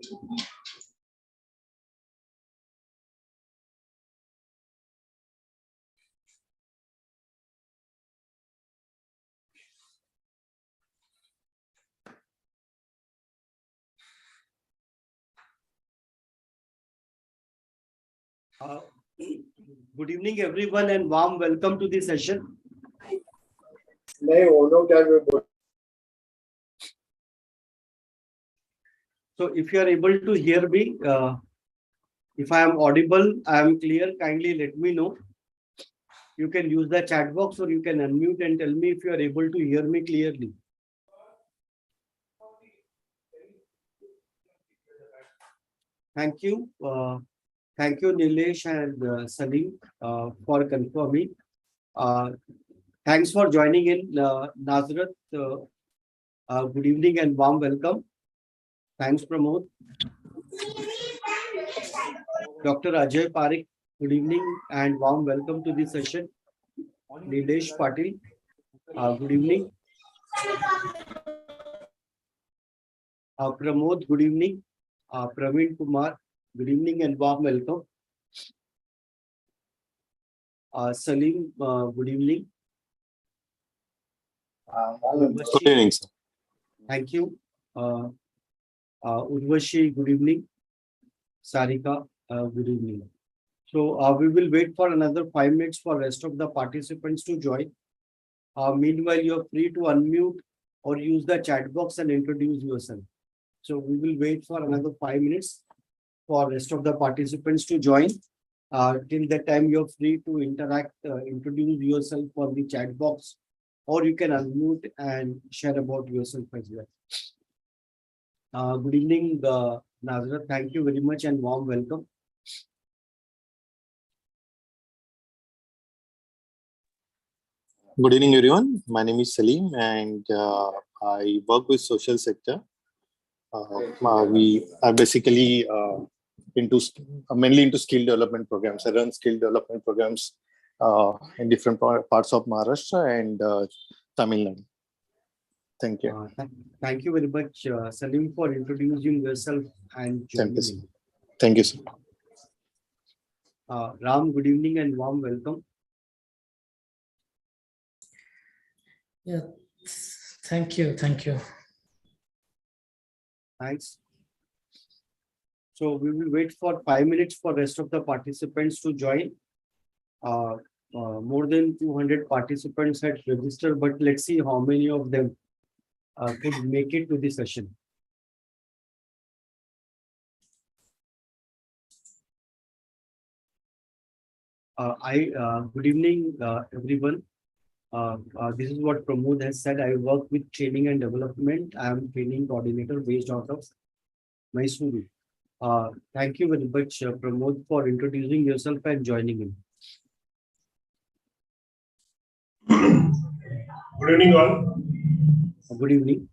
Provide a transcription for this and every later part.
Good evening, everyone, and warm welcome to the session. So, if you are able to hear me, if I am audible, I am clear, kindly let me know. You can use the chat box or you can unmute and tell me if you are able to hear me clearly. Thank you. Thank you, Nilesh and Salim, for confirming. Thanks for joining in, Nazrat. Good evening and warm welcome. Thanks, Pramod. Dr. Ajay Parik, good evening and warm welcome to this session. Nilesh Patil, good evening. Pramod, good evening. Praveen Kumar, good evening and warm welcome. Salim, good evening. Good evening, sir. Thank you. Urvashi, good evening. Sarika, good evening. So we will wait for another 5 minutes for rest of the participants to join. Meanwhile, you're free to unmute or use the chat box and introduce yourself. So we will wait for another 5 minutes for rest of the participants to join. Till that time, you're free to interact, introduce yourself for the chat box, or you can unmute and share about yourself as well. Good evening, Nazrat. Thank you very much and warm welcome. Good evening, everyone. My name is Salim, and I work with social sector. We are basically mainly into skill development programs. I run skill development programs in different parts of Maharashtra and Tamil Nadu. Thank you. Thank you very much, Salim, for introducing yourself and joining in. Thank you, sir. Ram, good evening and warm welcome. Yeah, thank you. Thanks. So we will wait for 5 minutes for rest of the participants to join. More than 200 participants had registered, but let's see how many of them could make it to the session. Good evening, everyone. This is what Pramod has said. I work with training and development. I am training coordinator based out of Mysuru. Thank you very much, Pramod, for introducing yourself and joining in. Good evening, all. Good evening.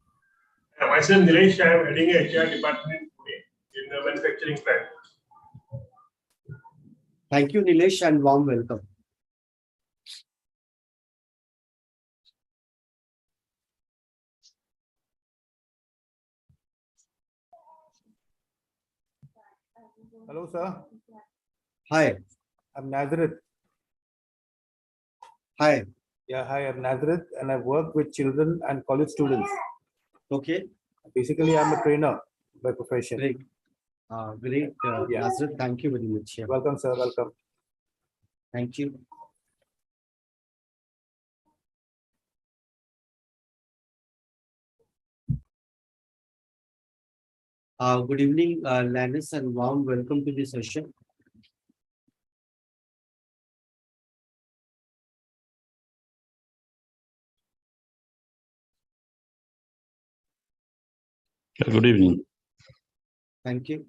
Myself, Nilesh. I am heading a HR department in Pune in the manufacturing plant. Thank you, Nilesh, and warm welcome. Hello, sir. Hi. I'm Nazareth. Hi. Yeah, hi, I'm Nazareth, and I work with children and college students. Okay. Basically, I'm a trainer by profession. Great. Great. Yeah. Nazareth, thank you very much. Yeah. Welcome, sir. Welcome. Thank you. Good evening, Lannis, and warm welcome to the session. Good evening. Thank you.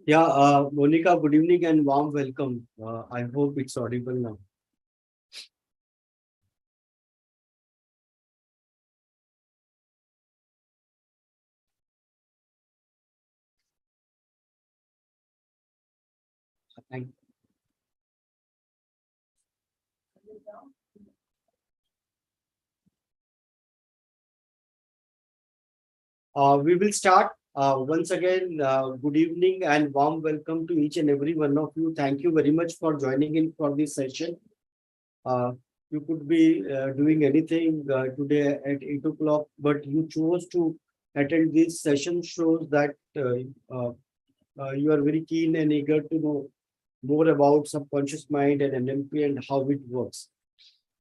Yeah, Monica, good evening and warm welcome. I hope it's audible now. Thank you. We will start once again. Good evening and warm welcome to each and every one of you. Thank you very much for joining in for this session. Uh, you could be doing anything today at 8 o'clock, but you chose to attend this session shows that you are very keen and eager to know more about subconscious mind and NLP and how it works.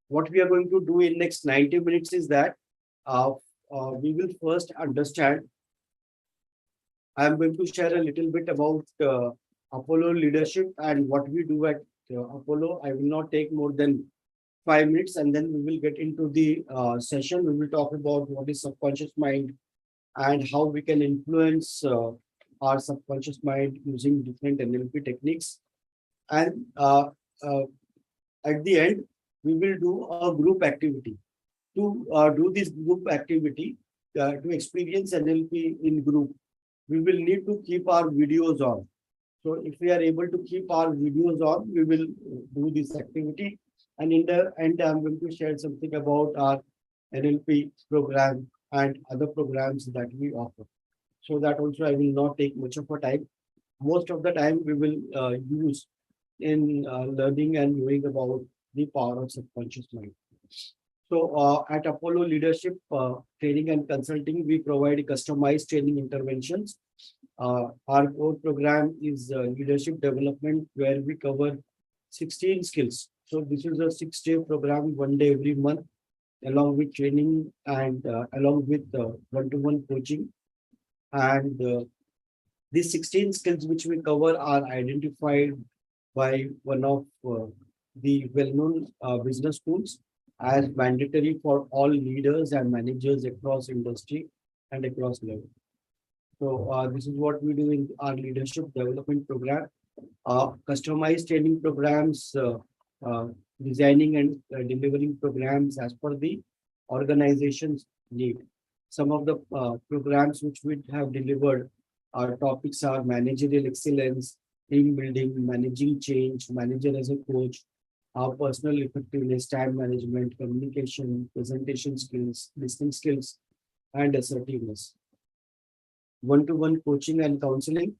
What we are going to do in next 90 minutes is that uh, we will first understand. I am going to share a little bit about Apollo leadership and what we do at Apollo. I will not take more than 5 minutes, and then we will get into the session. We will talk about what is subconscious mind and how we can influence our subconscious mind using different NLP techniques. And at the end, we will do a group activity. To do this group activity, to experience NLP in group, we will need to keep our videos on. So if we are able to keep our videos on, we will do this activity. And in the end, I'm going to share something about our NLP program and other programs that we offer. So that also I will not take much of a time. Most of the time we will use in learning and knowing about the power of subconscious mind. So at Apollo Leadership Training and Consulting, we provide customized training interventions. Our core program is leadership development, where we cover 16 skills. So this is a 6-day program, 1 day every month, along with training and along with one-to-one coaching. And these 16 skills which we cover are identified by one of the well-known business schools as mandatory for all leaders and managers across industry and across level. So this is what we do in our leadership development program. Customized training programs, uh, designing and delivering programs as per the organization's need. Some of the programs which we have delivered, our topics are managerial excellence, team building, managing change, manager as a coach, our personal effectiveness, time management, communication, presentation skills, listening skills, and assertiveness. One-to-one coaching and counseling,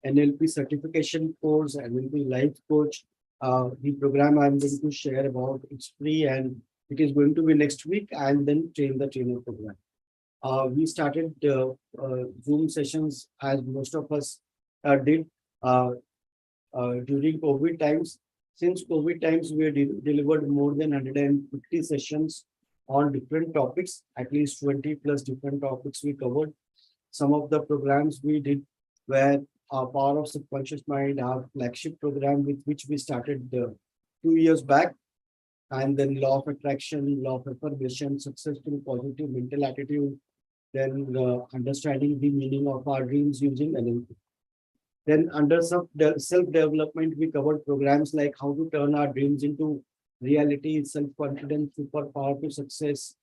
NLP certification course, NLP life coach. The program I'm going to share about, it's free and it is going to be next week, and then train the trainer program. We started Zoom sessions as most of us did uh, during COVID times. Since COVID times, we have delivered more than 150 sessions on different topics, at least 20 plus different topics we covered. Some of the programs we did were Power of Subconscious Mind, our flagship program with which we started 2 years back, and then Law of Attraction, Law of Affirmation, Successful Positive Mental Attitude, then understanding the meaning of our dreams using NLP. Then under self-development, we covered programs like how to turn our dreams into reality, self-confidence, superpower to success,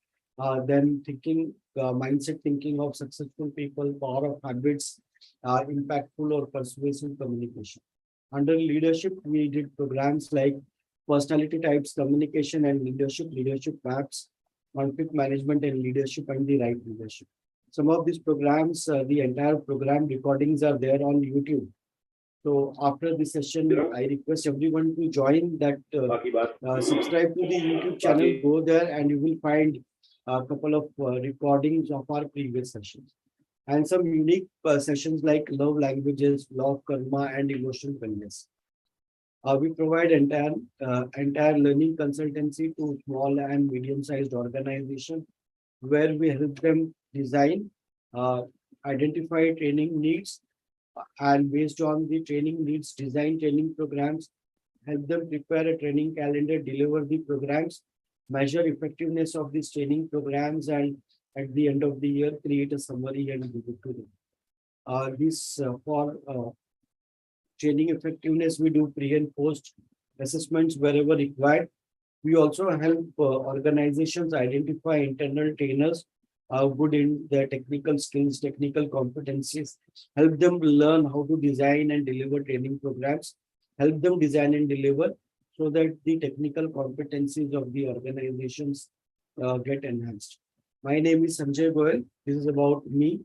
then thinking, mindset thinking of successful people, power of habits, impactful or persuasive communication. Under leadership, we did programs like personality types, communication and leadership maps, conflict management and leadership, and the right leadership. Some of these programs, the entire program recordings are there on YouTube. So after this session, I request everyone to join that, subscribe to the YouTube channel, go there and you will find a couple of recordings of our previous sessions. And some unique sessions like love languages, law of karma, and emotional wellness. We provide entire learning consultancy to small and medium-sized organizations, where we help them design, uh, identify training needs, and based on the training needs, design training programs, help them prepare a training calendar, deliver the programs, measure effectiveness of these training programs, and at the end of the year, create a summary and give it to them. This for training effectiveness, we do pre and post assessments wherever required. We also help organizations identify internal trainers good in their technical skills, technical competencies, help them learn how to design and deliver training programs, help them design and deliver so that the technical competencies of the organizations get enhanced. My name is Sanjay Goyal. This is about me.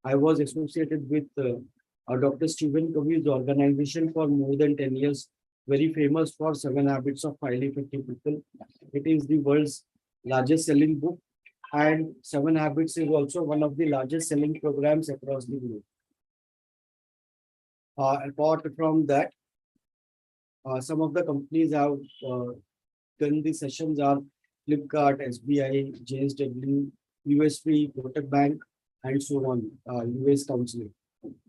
I was associated with Dr. Stephen Covey's organization for more than 10 years, very famous for 7 Habits of Highly Effective People. It is the world's largest selling book, and 7 Habits is also one of the largest selling programs across the globe. Apart from that, some of the companies have done the sessions are Flipkart, SBI, JSW, USP, Kotak Bank, and so on, US Counseling.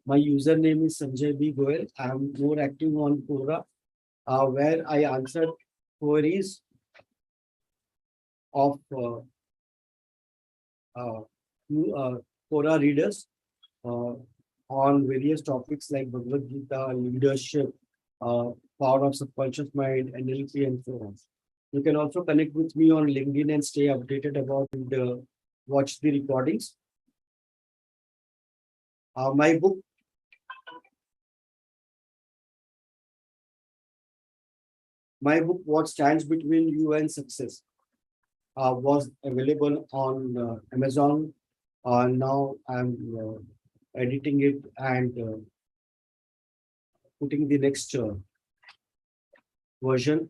My username is Sanjay B. Goyal. I am more active on Quora, where I answer queries of Quora readers on various topics like Bhagavad Gita, leadership, power of subconscious mind, NLP, and so on. You can also connect with me on LinkedIn and stay updated about and watch the recordings. My book, What Stands Between You and Success, was available on Amazon. Now I'm editing it and putting the next version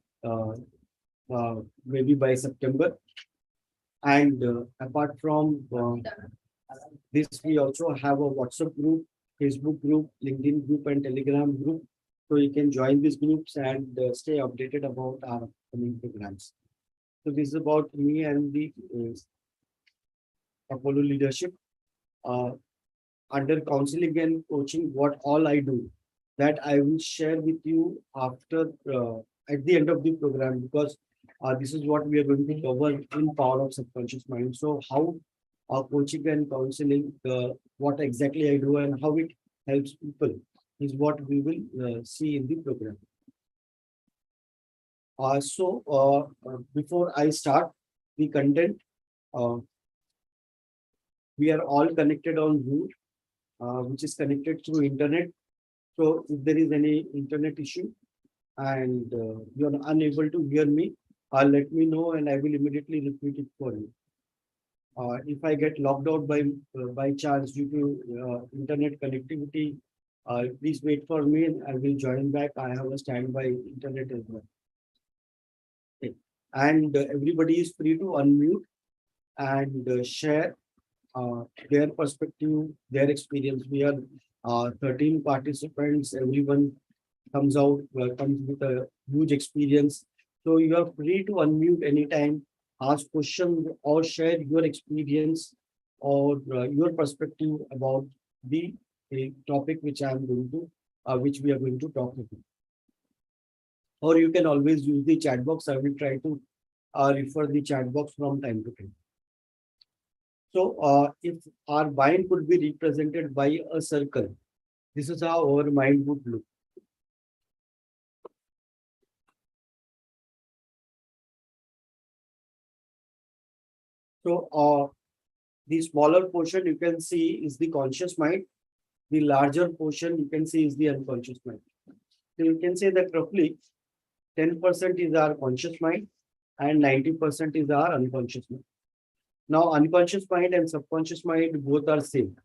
maybe by September. And apart from this, we also have a WhatsApp group, Facebook group, LinkedIn group, and Telegram group. So you can join these groups and stay updated about our upcoming programs. So this is about me and the Apollo leadership. Under counseling and coaching, what all I do, that I will share with you after at the end of the program, because this is what we are going to cover in Power of Subconscious Mind. So how coaching and counseling, what exactly I do and how it helps people is what we will see in the program. Before I start the content, we are all connected on Zoom, which is connected through internet. So if there is any internet issue and you are unable to hear me, let me know and I will immediately repeat it for you. If I get logged out by chance due to internet connectivity, please wait for me and I will join back. I have a standby internet as well. Okay. And everybody is free to unmute and share their perspective, their experience. We are 13 participants. Everyone comes with a huge experience. So you are free to unmute anytime, ask questions or share your experience or your perspective about the topic which I am going to, which we are going to talk about. Or you can always use the chat box. I will try to refer the chat box from time to time. So if our mind could be represented by a circle, this is how our mind would look. So the smaller portion you can see is the conscious mind. The larger portion you can see is the unconscious mind. So you can say that roughly 10% is our conscious mind and 90% is our unconscious mind. Now, unconscious mind and subconscious mind both are same.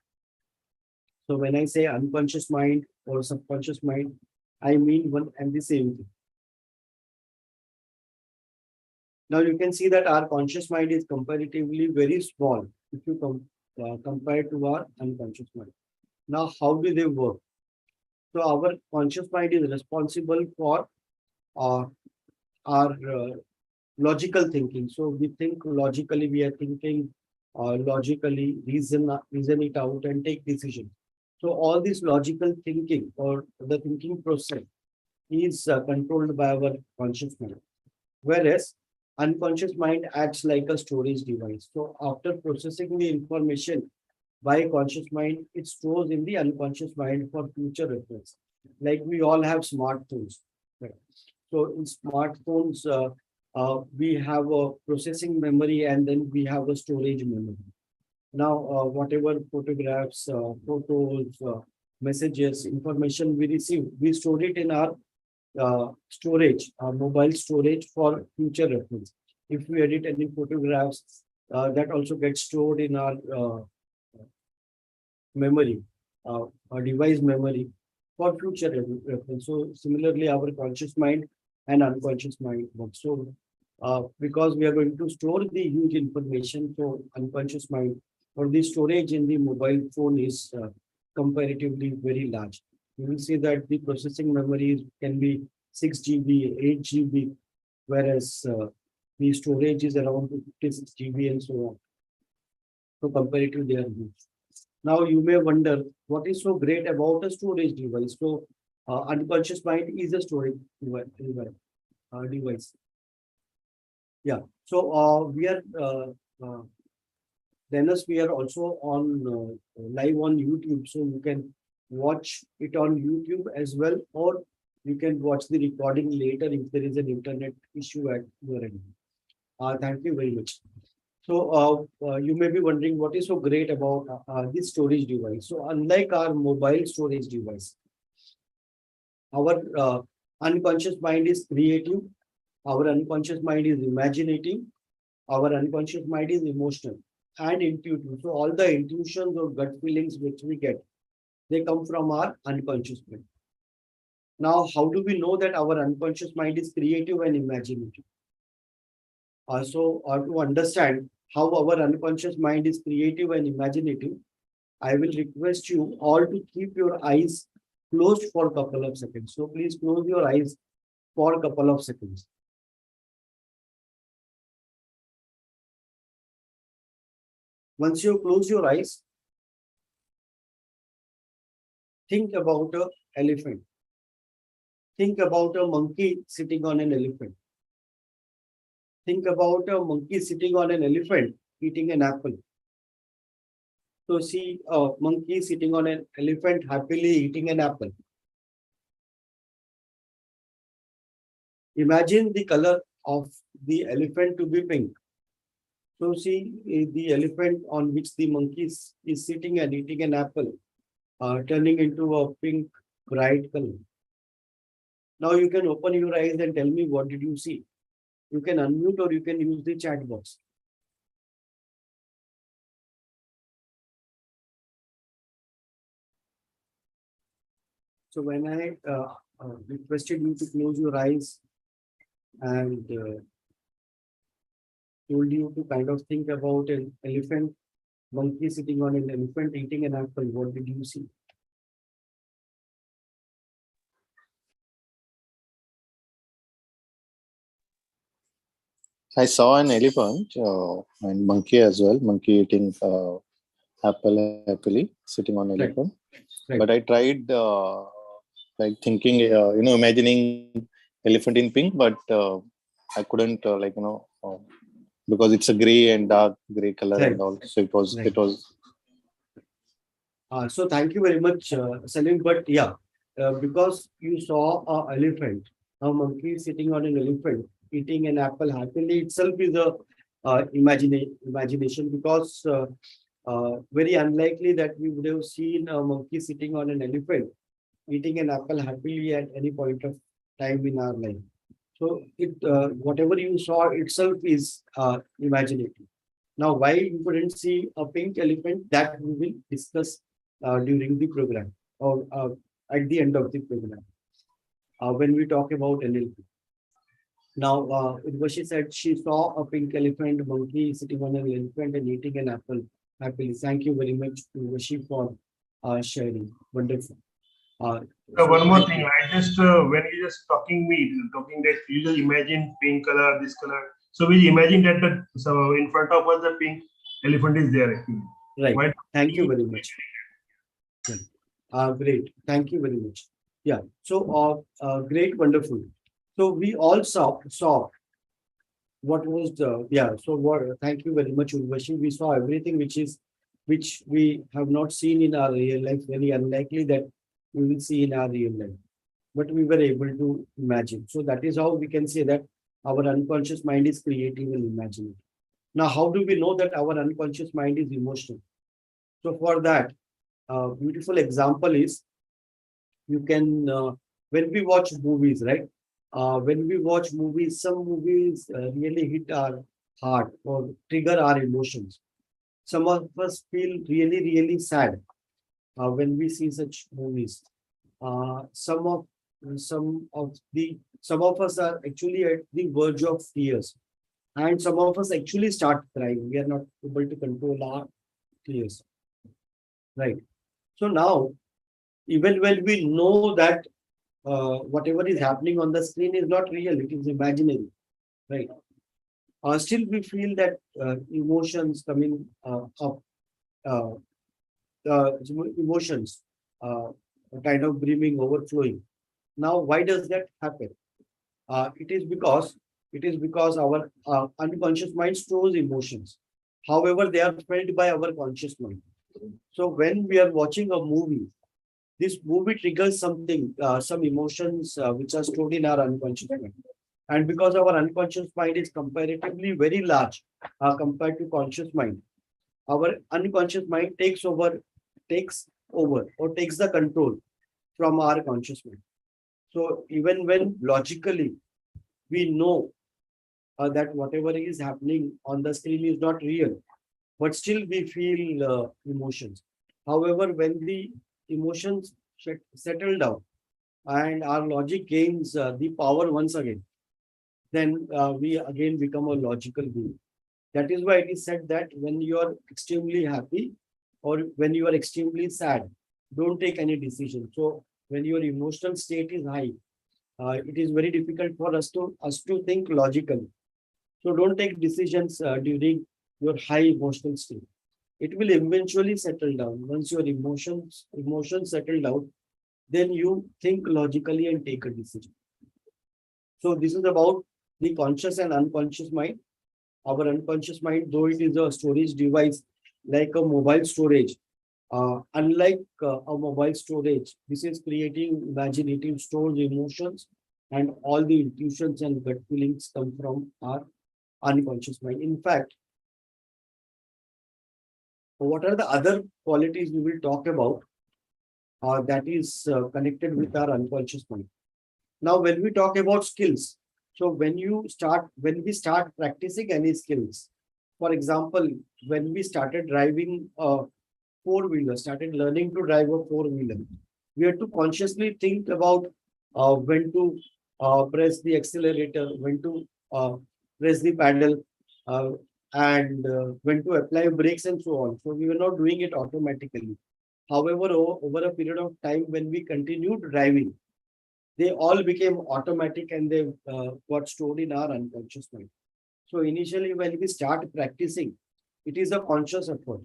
So when I say unconscious mind or subconscious mind, I mean one and the same thing. Now you can see that our conscious mind is comparatively very small if you compare to our unconscious mind. Now, how do they work? So our conscious mind is responsible for our logical thinking. So we think logically, we are thinking logically, reason it out and take decision. So all this logical thinking or the thinking process is controlled by our conscious mind. Whereas Unconscious mind acts like a storage device. So after processing the information by conscious mind, it stores in the unconscious mind for future reference. Like we all have smartphones. Right? So in smartphones, we have a processing memory and then we have a storage memory. Now, whatever photographs, photos, messages, information we receive, we store it in our storage, mobile storage for future reference. If we edit any photographs, that also gets stored in our memory, our device memory for future reference. So similarly, our conscious mind and unconscious mind work. So because we are going to store the huge information, so unconscious mind or the storage in the mobile phone is comparatively very large. You will see that the processing memory can be 6 GB, 8 GB, whereas the storage is around 56 GB and so on. So comparatively, they are huge. Now you may wonder what is so great about a storage device. So unconscious mind is a storage device. Yeah. So we are Dennis, we are also on live on YouTube, so you can watch it on YouTube as well, or you can watch the recording later if there is an internet issue at your end. Thank you very much. So you may be wondering what is so great about this storage device. So unlike our mobile storage device, our unconscious mind is creative, our unconscious mind is imaginative, our unconscious mind is emotional and intuitive. So all the intuitions or gut feelings which we get, they come from our unconscious mind. Now, how do we know that our unconscious mind is creative and imaginative? To understand how our unconscious mind is creative and imaginative, I will request you all to keep your eyes closed for a couple of seconds. So please close your eyes for a couple of seconds. Once you close your eyes, think about an elephant. Think about a monkey sitting on an elephant. Think about a monkey sitting on an elephant eating an apple. So see a monkey sitting on an elephant happily eating an apple. Imagine the color of the elephant to be pink. So see the elephant on which the monkey is sitting and eating an apple, turning into a pink bright color. Now you can open your eyes and tell me what did you see. You can unmute or you can use the chat box. So when I requested you to close your eyes and told you to kind of think about an elephant, monkey sitting on an elephant eating an apple, what did you see? I saw an elephant and monkey as well. Monkey eating apple happily, sitting on elephant. Right. But I tried like thinking, imagining elephant in pink, but I couldn't because it's a gray and dark gray color Right. and all. So it was So thank you very much, Salim. But yeah, because you saw a elephant, a monkey sitting on an elephant eating an apple happily itself is a imagination because very unlikely that we would have seen a monkey sitting on an elephant eating an apple happily at any point of time in our life. So it whatever you saw itself is imaginative. Now, why you couldn't see a pink elephant, that we will discuss during the program or at the end of the program when we talk about NLP. Now, Urvashi said she saw a pink elephant monkey sitting on an elephant and eating an apple happily. Thank you very much, Urvashi, for sharing. Wonderful. One more thing, I just when you just talking that you just imagine pink color, this color. So we imagine that so in front of us the pink elephant is there actually. Right. Why- Thank you very much. Great. Thank you very much. Yeah. So great, wonderful. So we all saw what was the, yeah, so what, thank you very much, Urvashi. We saw everything which we have not seen in our real life, very unlikely that we will see in our real life, but we were able to imagine. So that is how we can say that our unconscious mind is creative and imaginative. Now, how do we know that our unconscious mind is emotional? So for that, a beautiful example is, you can, when we watch movies, right? When we watch movies, some movies really hit our heart or trigger our emotions. Some of us feel really, really sad when we see such movies. Uh, some of some of us are actually at the verge of tears, and some of us actually start crying. We are not able to control our tears, right? So now, even when we know that whatever is happening on the screen is not real, it is imaginary, right? Still, we feel that emotions coming up, uh, emotions, uh, kind of brimming, overflowing. Now, why does that happen? It is because our unconscious mind stores emotions. However, they are felt by our conscious mind. So when we are watching a movie, this movie triggers something, some emotions which are stored in our unconscious mind. And because our unconscious mind is comparatively very large compared to conscious mind, our unconscious mind takes over or takes the control from our conscious mind. So even when logically we know that whatever is happening on the screen is not real, but still we feel emotions. However, when the emotions settle down and our logic gains the power once again, then we again become a logical being. That is why it is said that when you are extremely happy or when you are extremely sad, don't take any decision. So when your emotional state is high, it is very difficult for us to think logically. So don't take decisions during your high emotional state. It will eventually settle down. Once your emotions settle down, then you think logically and take a decision. So this is about the conscious and unconscious mind. Our unconscious mind, though it is a storage device like a mobile storage, unlike a mobile storage, this is creating imaginative stores emotions, and all the intuitions and gut feelings come from our unconscious mind. In fact, what are the other qualities we will talk about that is connected with our unconscious mind? Now, when we talk about skills, so when we start practicing any skills, for example, when we started driving a four-wheeler, started learning to drive a four-wheeler, we have to consciously think about when to press the accelerator, when to press the pedal, uh, and when to apply brakes and so on. So we were not doing it automatically. However, over a period of time, when we continued driving, they all became automatic and they got stored in our unconscious mind. So initially, when we start practicing, it is a conscious effort.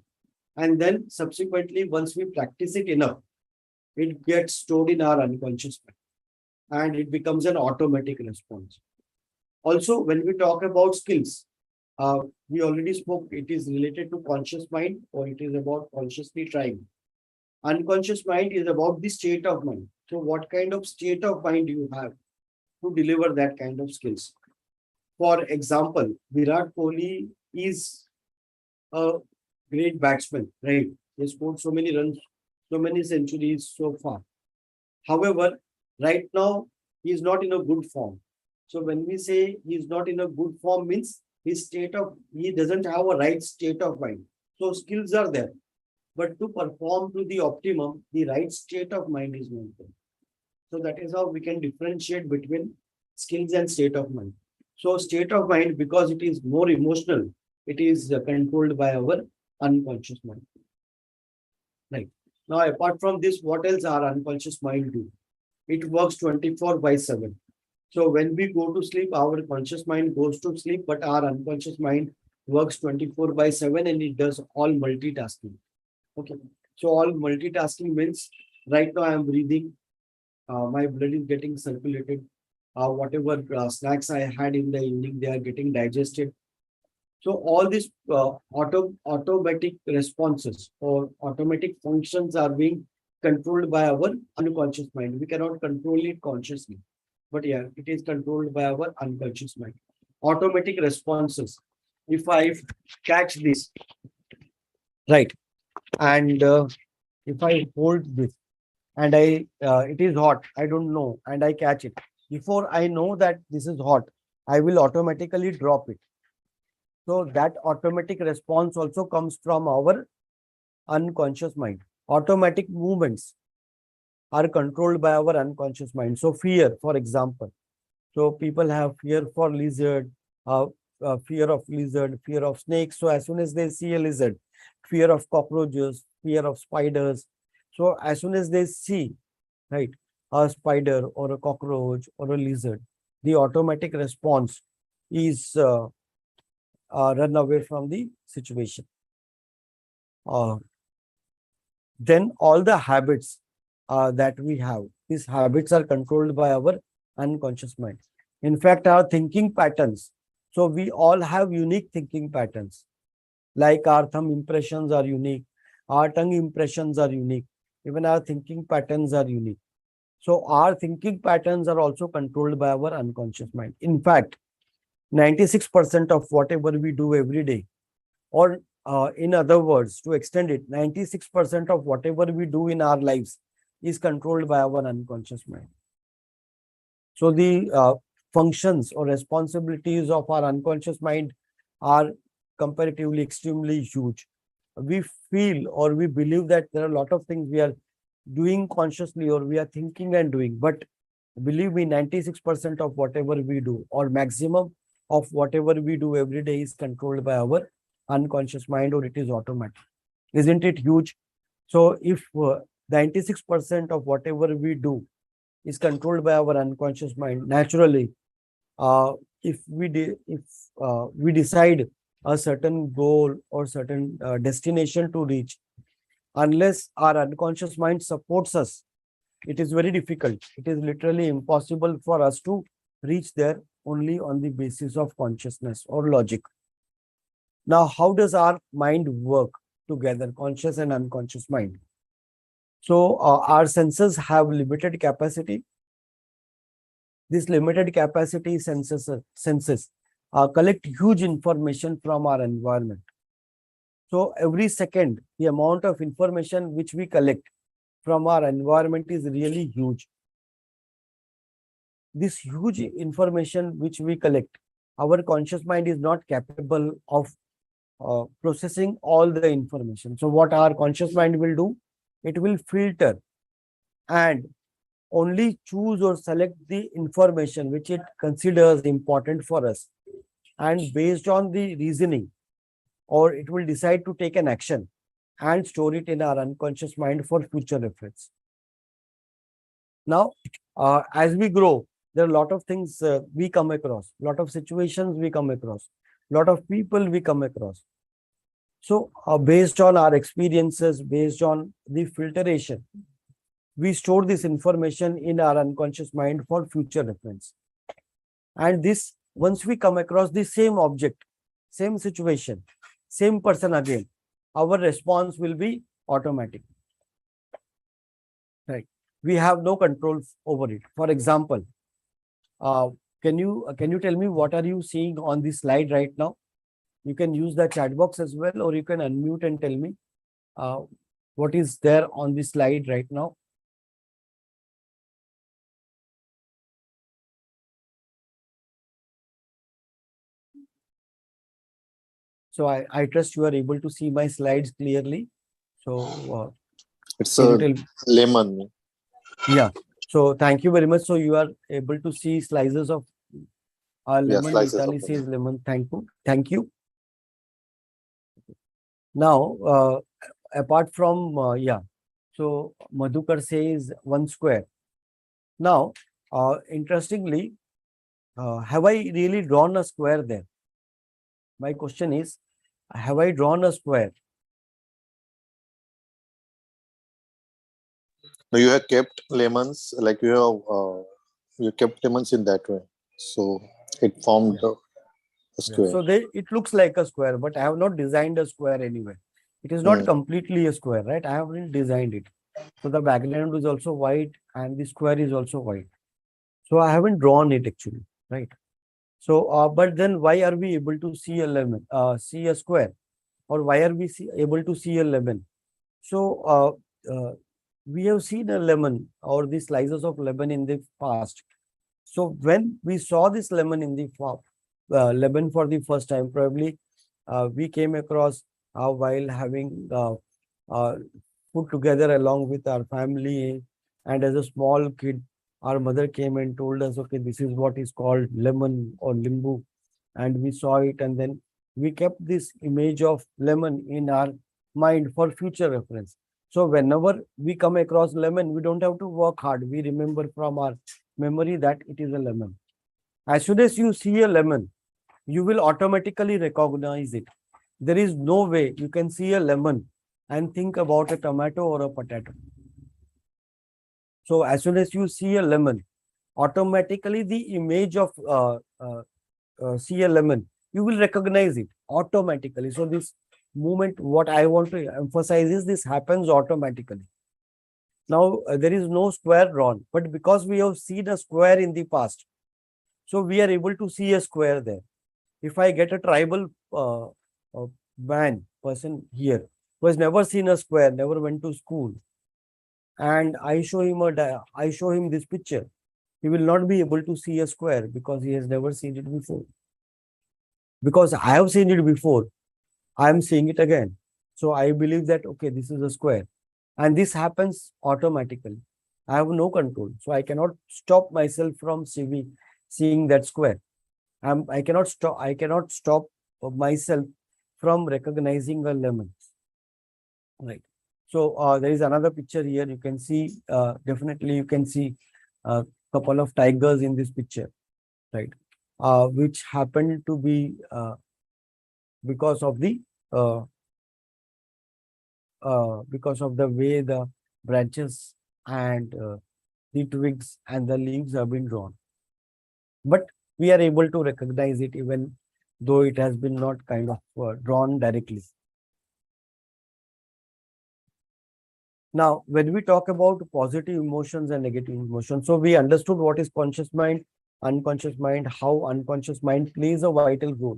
And then subsequently, once we practice it enough, it gets stored in our unconscious mind and it becomes an automatic response. Also, when we talk about skills, uh, we already spoke, it is related to conscious mind or it is about consciously trying. Unconscious mind is about the state of mind. So, what kind of state of mind you have to deliver that kind of skills? For example, Virat Kohli is a great batsman, right? He scored so many runs, so many centuries so far. However, right now he is not in a good form. So when we say he is not in a good form, means he doesn't have a right state of mind. So skills are there, but to perform to the optimum, the right state of mind is not there. So that is how we can differentiate between skills and state of mind. So state of mind, because it is more emotional, it is controlled by our unconscious mind. Right. Now, apart from this, what else our unconscious mind do? It works 24 by 7. So when we go to sleep, our conscious mind goes to sleep, but our unconscious mind works 24 by 7 and it does all multitasking. Okay. So all multitasking means right now I am breathing, my blood is getting circulated. whatever snacks I had in the evening, they are getting digested. So all these automatic responses or automatic functions are being controlled by our unconscious mind. We cannot control it consciously, but yeah, it is controlled by our unconscious mind. Automatic responses. If I catch this, right, and if I hold this and it is hot, I don't know, and I catch it. Before I know that this is hot, I will automatically drop it. So that automatic response also comes from our unconscious mind. Automatic movements are controlled by our unconscious mind. So fear, for example. So people have fear for lizard, fear of lizard, fear of snakes. So as soon as they see a lizard, fear of cockroaches, fear of spiders. So as soon as they see, right, a spider or a cockroach or a lizard, the automatic response is run away from the situation. Then all the habits that we have, these habits are controlled by our unconscious mind. In fact, our thinking patterns. So we all have unique thinking patterns. Like our thumb impressions are unique, our tongue impressions are unique, even our thinking patterns are unique. So our thinking patterns are also controlled by our unconscious mind. In fact, 96% of whatever we do every day, or in other words, to extend it, 96% of whatever we do in our lives is controlled by our unconscious mind. So the functions or responsibilities of our unconscious mind are comparatively extremely huge. We feel or we believe that there are a lot of things we are doing consciously or we are thinking and doing, but believe me, 96% of whatever we do or maximum of whatever we do every day is controlled by our unconscious mind, or it is automatic. Isn't it huge? So if 96% of whatever we do is controlled by our unconscious mind, naturally, if we decide a certain goal or certain destination to reach, unless our unconscious mind supports us, it is very difficult. It is literally impossible for us to reach there only on the basis of consciousness or logic. Now, how does our mind work together, conscious and unconscious mind? So our senses have limited capacity. This limited capacity senses collect huge information from our environment. So every second, the amount of information which we collect from our environment is really huge. This huge information which we collect, our conscious mind is not capable of processing all the information. So what our conscious mind will do, it will filter and only choose or select the information which it considers important for us. And based on the reasoning, or it will decide to take an action and store it in our unconscious mind for future reference. Now, as we grow, there are a lot of things we come across, a lot of situations we come across, a lot of people we come across. So based on our experiences, based on the filtration, we store this information in our unconscious mind for future reference. And this, once we come across the same object, same situation, same person again, our response will be automatic. Right? We have no control over it. For example, can you tell me what are you seeing on this slide right now? You can use the chat box as well, or you can unmute and tell me what is there on this slide right now. So I trust you are able to see my slides clearly. So It's can you a tell me? lemon. Yeah. So thank you very much. So you are able to see slices of Yeah, lemon. slices of Vitali says lemon. lemon. Thank you. Thank you. Now, apart from so Madhukar says 1 square. Now, interestingly, have I really drawn a square there? My question is, have I drawn a square? No, you have kept lemons, like you have You kept lemons in that way. So it formed a Yeah. square. So it looks like a square, but I have not designed a square anywhere. It is not completely a square, right? I haven't designed it. So the background is also white and the square is also white. So I haven't drawn it actually, right? So, but then why are we able to see a lemon, see a square, or why are we able to see a lemon? So, we have seen a lemon or the slices of lemon in the past. So when we saw this lemon in the lemon for the first time, probably we came across while having uh, food together along with our family, and as a small kid, our mother came and told us, okay, this is what is called lemon or limbu, and we saw it, and then we kept this image of lemon in our mind for future reference. So whenever we come across lemon, we don't have to work hard. We remember from our memory that it is a lemon. As soon as you see a lemon, you will automatically recognize it. There is no way you can see a lemon and think about a tomato or a potato. So as soon as you see a lemon, automatically the image of see a lemon, you will recognize it automatically. So this movement, what I want to emphasize is this happens automatically. Now there is no square drawn, but because we have seen a square in the past, so we are able to see a square there. If I get a tribal person here who has never seen a square, never went to school, and I show him I show him this picture, he will not be able to see a square because he has never seen it before. Because I have seen it before, I am seeing it again. So I believe that, okay, this is a square. And this happens automatically. I have no control. So I cannot stop myself from seeing that square. I cannot stop myself from recognizing a lemon. Right. So there is another picture here. You can see, definitely you can see a couple of tigers in this picture, right? Which happened to be because of the way the branches and the twigs and the leaves have been drawn. But we are able to recognize it even though it has been not kind of drawn directly. Now, when we talk about positive emotions and negative emotions, so we understood what is conscious mind, unconscious mind, how unconscious mind plays a vital role,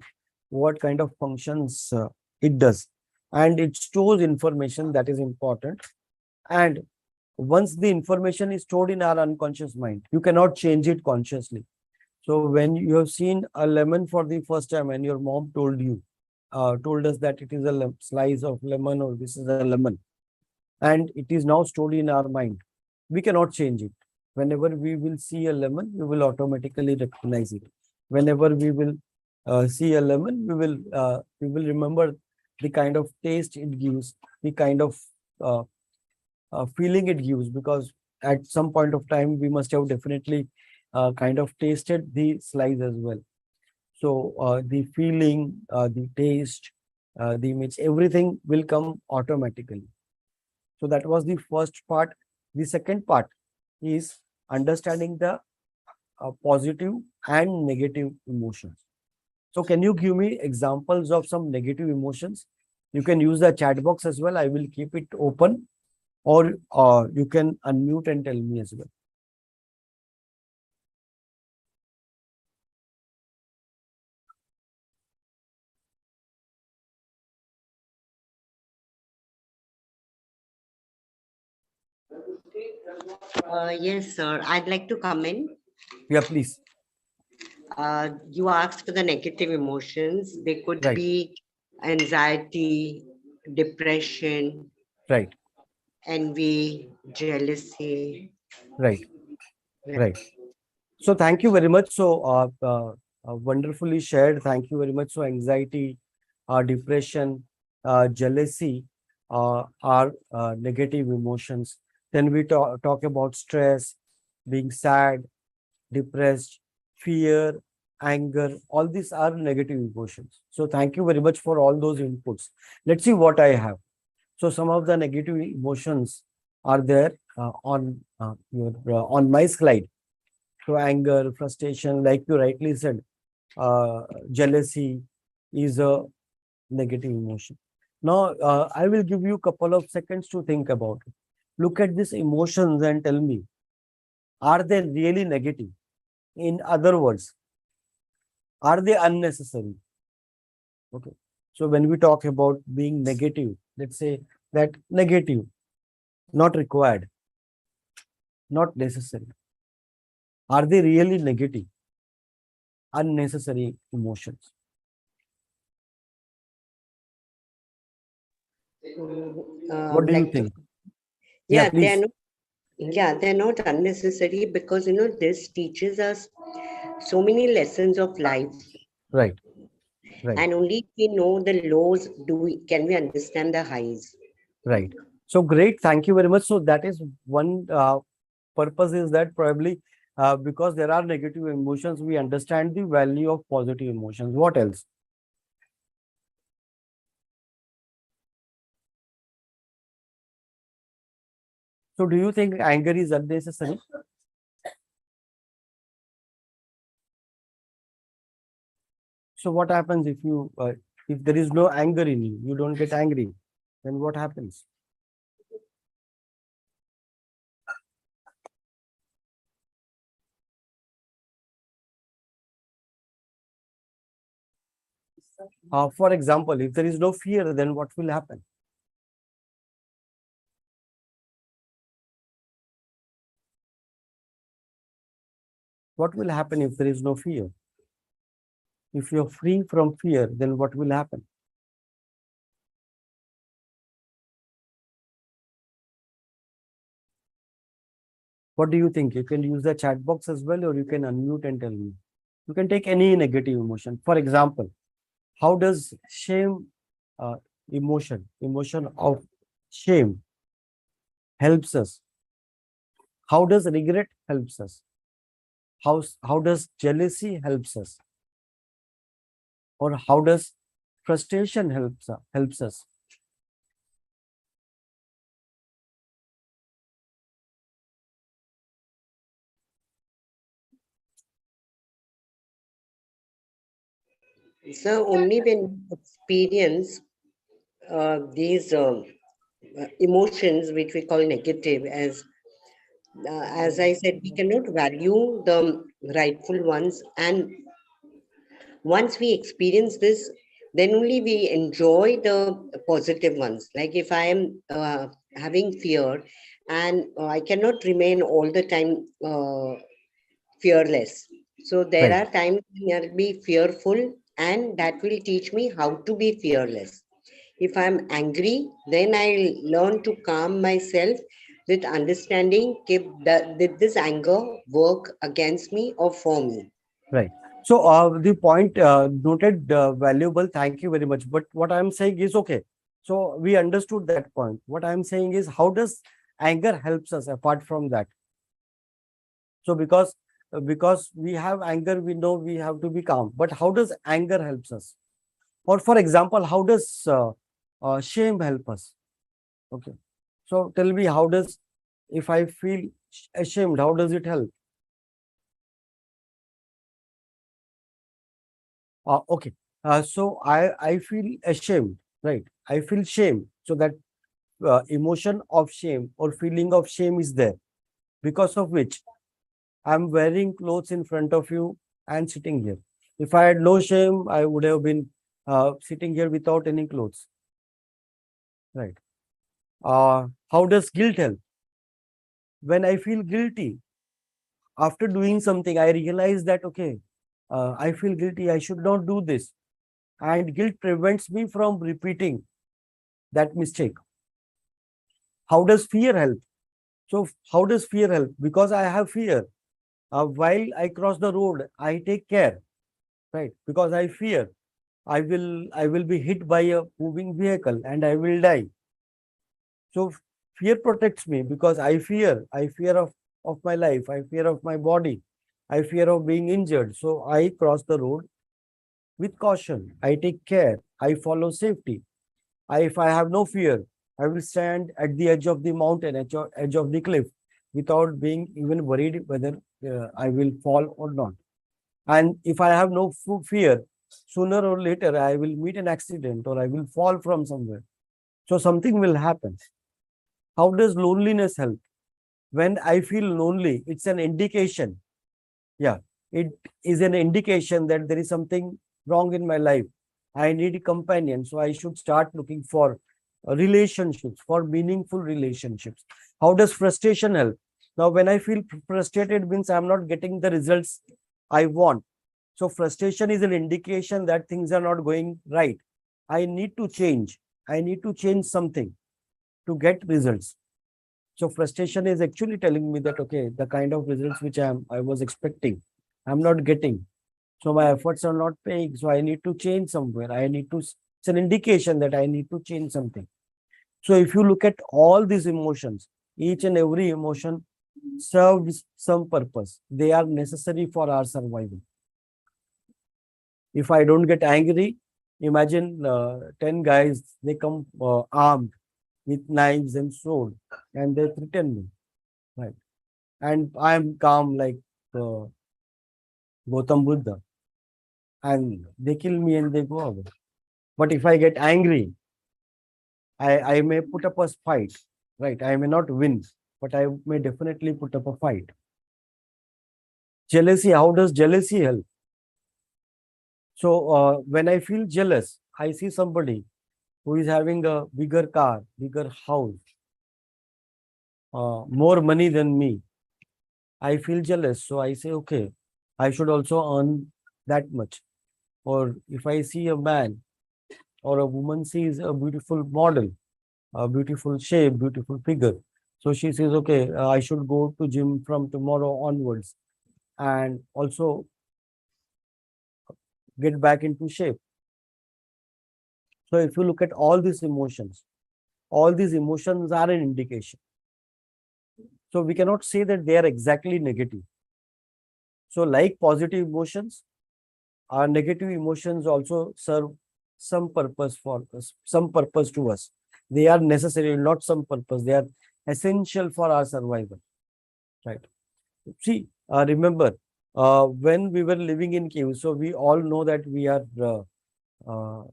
what kind of functions it does, and it stores information that is important. And once the information is stored in our unconscious mind, you cannot change it consciously. So when you have seen a lemon for the first time and your mom told us that it is a slice of lemon or this is a lemon, and it is now stored in our mind, we cannot change it. Whenever we will see a lemon, we will automatically recognize it. Whenever we will see a lemon, we will remember the kind of taste it gives, the kind of uh, feeling it gives, because at some point of time we must have definitely kind of tasted the slice as well. So the feeling, the taste, the image, everything will come automatically. So that was the first part. The second part is understanding the positive and negative emotions. So can you give me examples of some negative emotions? You can use the chat box as well. I will keep it open, or you can unmute and tell me as well. Yes, sir. I'd like to come in. Yeah, please. You asked for the negative emotions. They could Right. be anxiety, depression, Right. envy, jealousy. Right. Yeah. Right. So thank you very much. So wonderfully shared. Thank you very much. So anxiety, depression, jealousy are negative emotions. Then we talk about stress, being sad, depressed, fear, anger. All these are negative emotions. So thank you very much for all those inputs. Let's see what I have. So some of the negative emotions are there on my slide. So anger, frustration, like you rightly said, jealousy is a negative emotion. Now, I will give you a couple of seconds to think about it. Look at these emotions and tell me, are they really negative? In other words, are they unnecessary? Okay. So when we talk about being negative, let's say that negative, not required, not necessary. Are they really negative? Unnecessary emotions. What do you Like, think? Yeah, yeah, please. they're not unnecessary because, this teaches us so many lessons of life. Right, right, And only if we know the lows, can we understand the highs. right. So great. Thank you very much. So that is one purpose is that probably because there are negative emotions, we understand the value of positive emotions. What else? So do you think anger is unnecessary? So what happens if there is no anger in you, you don't get angry, then what happens? For example, if there is no fear, then what will happen? What will happen if there is no fear? If you're free from fear, then what will happen? What do you think? You can use the chat box as well, or you can unmute and tell me. You can take any negative emotion. For example, how does shame, uh, emotion of shame helps us? How does regret helps us? How does jealousy helps us? Or how does frustration helps us? So only when you experience these emotions, which we call negative, as I said, we cannot value the rightful ones. And once we experience this, then only we enjoy the positive ones. Like if I am having fear, and I cannot remain all the time fearless. So there Right. are times when I'll be fearful, and that will teach me how to be fearless. If I'm angry, then I learn to calm myself with understanding, did this anger work against me or for me? Right. So the point noted, valuable. Thank you very much. But what I'm saying is okay. So we understood that point. What I'm saying is, how does anger helps us apart from that? So because we have anger, we know we have to be calm. But how does anger helps us? Or for example, how does shame help us? Okay. So tell me, how does, if I feel ashamed, how does it help? Okay. So I feel ashamed, right? I feel shame. So that emotion of shame or feeling of shame is there, because of which I'm wearing clothes in front of you and sitting here. If I had no shame, I would have been sitting here without any clothes, right? How does guilt help? When I feel guilty after doing something, I realize that okay, I feel guilty. I should not do this, and guilt prevents me from repeating that mistake. How does fear help? So how does fear help? Because I have fear. While I cross the road, I take care, right? Because I fear I will be hit by a moving vehicle and I will die. So fear protects me because I fear of my life, I fear of my body, I fear of being injured. So I cross the road with caution. I take care. I follow safety. If I have no fear, I will stand at the edge of the mountain, edge of the cliff, without being even worried whether I will fall or not. And if I have no fear, sooner or later I will meet an accident or I will fall from somewhere. So something will happen. How does loneliness help? When I feel lonely, it's an indication. Yeah, it is an indication that there is something wrong in my life. I need a companion. So I should start looking for relationships, for meaningful relationships. How does frustration help? Now, when I feel frustrated means I'm not getting the results I want. So frustration is an indication that things are not going right. I need to change. I need to change something to get results. So frustration is actually telling me that, okay, the kind of results which I was expecting, I'm not getting. So my efforts are not paying. So I need to change somewhere. It's an indication that I need to change something. So if you look at all these emotions, each and every emotion serves some purpose. They are necessary for our survival. If I don't get angry, imagine 10 guys, they come armed with knives and sword and they threaten me, right? And I am calm like uh, Gautam Buddha, and they kill me and they go away. But if I get angry, I may put up a fight, right? I may not win, but I may definitely put up a fight. Jealousy, how does jealousy help? So when I feel jealous, I see somebody who is having a bigger car, bigger house, more money than me. I feel jealous. So I say, okay, I should also earn that much. Or if I see a man or a woman sees a beautiful model, a beautiful shape, beautiful figure. So she says, okay, I should go to gym from tomorrow onwards and also get back into shape. So if you look at all these emotions are an indication. So we cannot say that they are exactly negative. So like positive emotions, our negative emotions also serve some purpose for us, some purpose to us. They are necessary, not some purpose. They are essential for our survival, right? See, remember, when we were living in caves, so we all know that uh,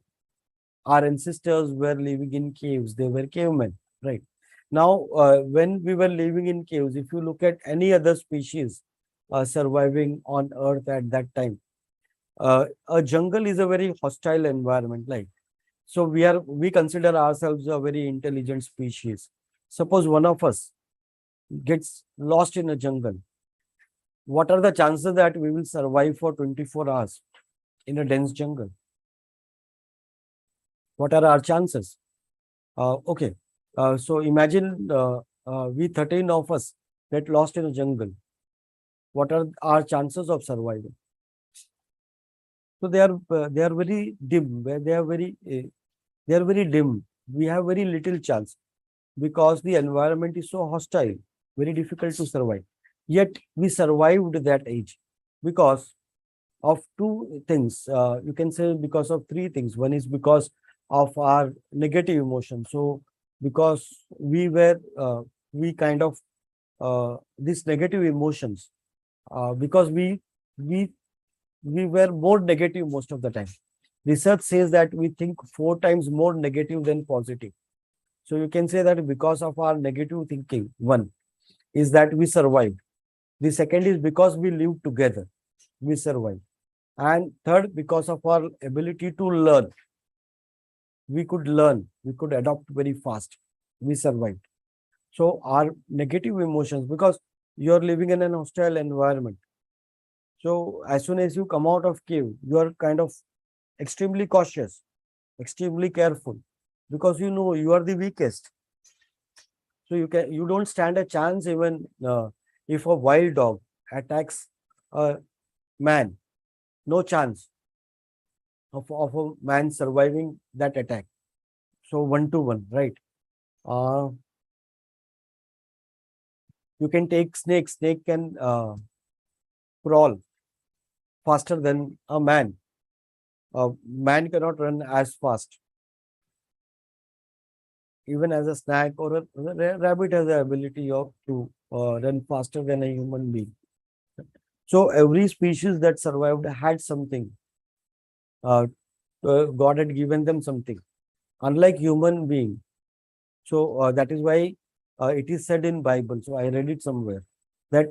our ancestors were living in caves. They were cavemen, right? Now, when we were living in caves, if you look at any other species surviving on Earth at that time, a jungle is a very hostile environment. Like, so we consider ourselves a very intelligent species. Suppose one of us gets lost in a jungle. What are the chances that we will survive for 24 hours in a dense jungle? What are our chances? Okay. So imagine we 13 of us get lost in a jungle. What are our chances of survival? So they are very dim. They are very dim. We have very little chance because the environment is so hostile, very difficult to survive. Yet we survived that age because of two things. You can say because of three things. One is because of our negative emotion. So because we kind of these negative emotions, because we we were more negative most of the time. Research says that we think 4 times more negative than positive. So you can say that because of our negative thinking, one is that we survived. The second is because we lived together, we survived. And third, because of our ability to learn, we could adopt very fast, we survived. So our negative emotions, because you're living in an hostile environment. So as soon as you come out of cave, you are kind of extremely cautious, extremely careful, because you know you are the weakest. So you don't stand a chance even if a wild dog attacks a man, no chance of a man surviving that attack. So 1-to-1, right? Uh, you can take snake. Snake can crawl faster than a man. A man cannot run as fast. even as a snack, or a rabbit has the ability of to run faster than a human being. So every species that survived had something. Uh, God had given them something, unlike human being. So that is why it is said in Bible. So I read it somewhere that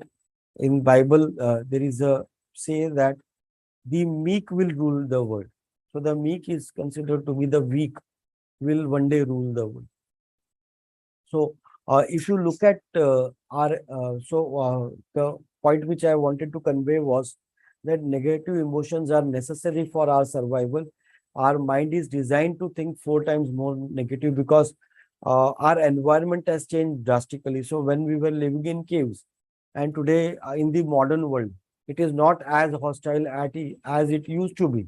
in Bible there is a say that the meek will rule the world. So the meek is considered to be the weak will one day rule the world. So if you look at the point which I wanted to convey was that negative emotions are necessary for our survival. Our mind is designed to think 4 times more negative because our environment has changed drastically. So when we were living in caves, and today in the modern world, it is not as hostile as it used to be.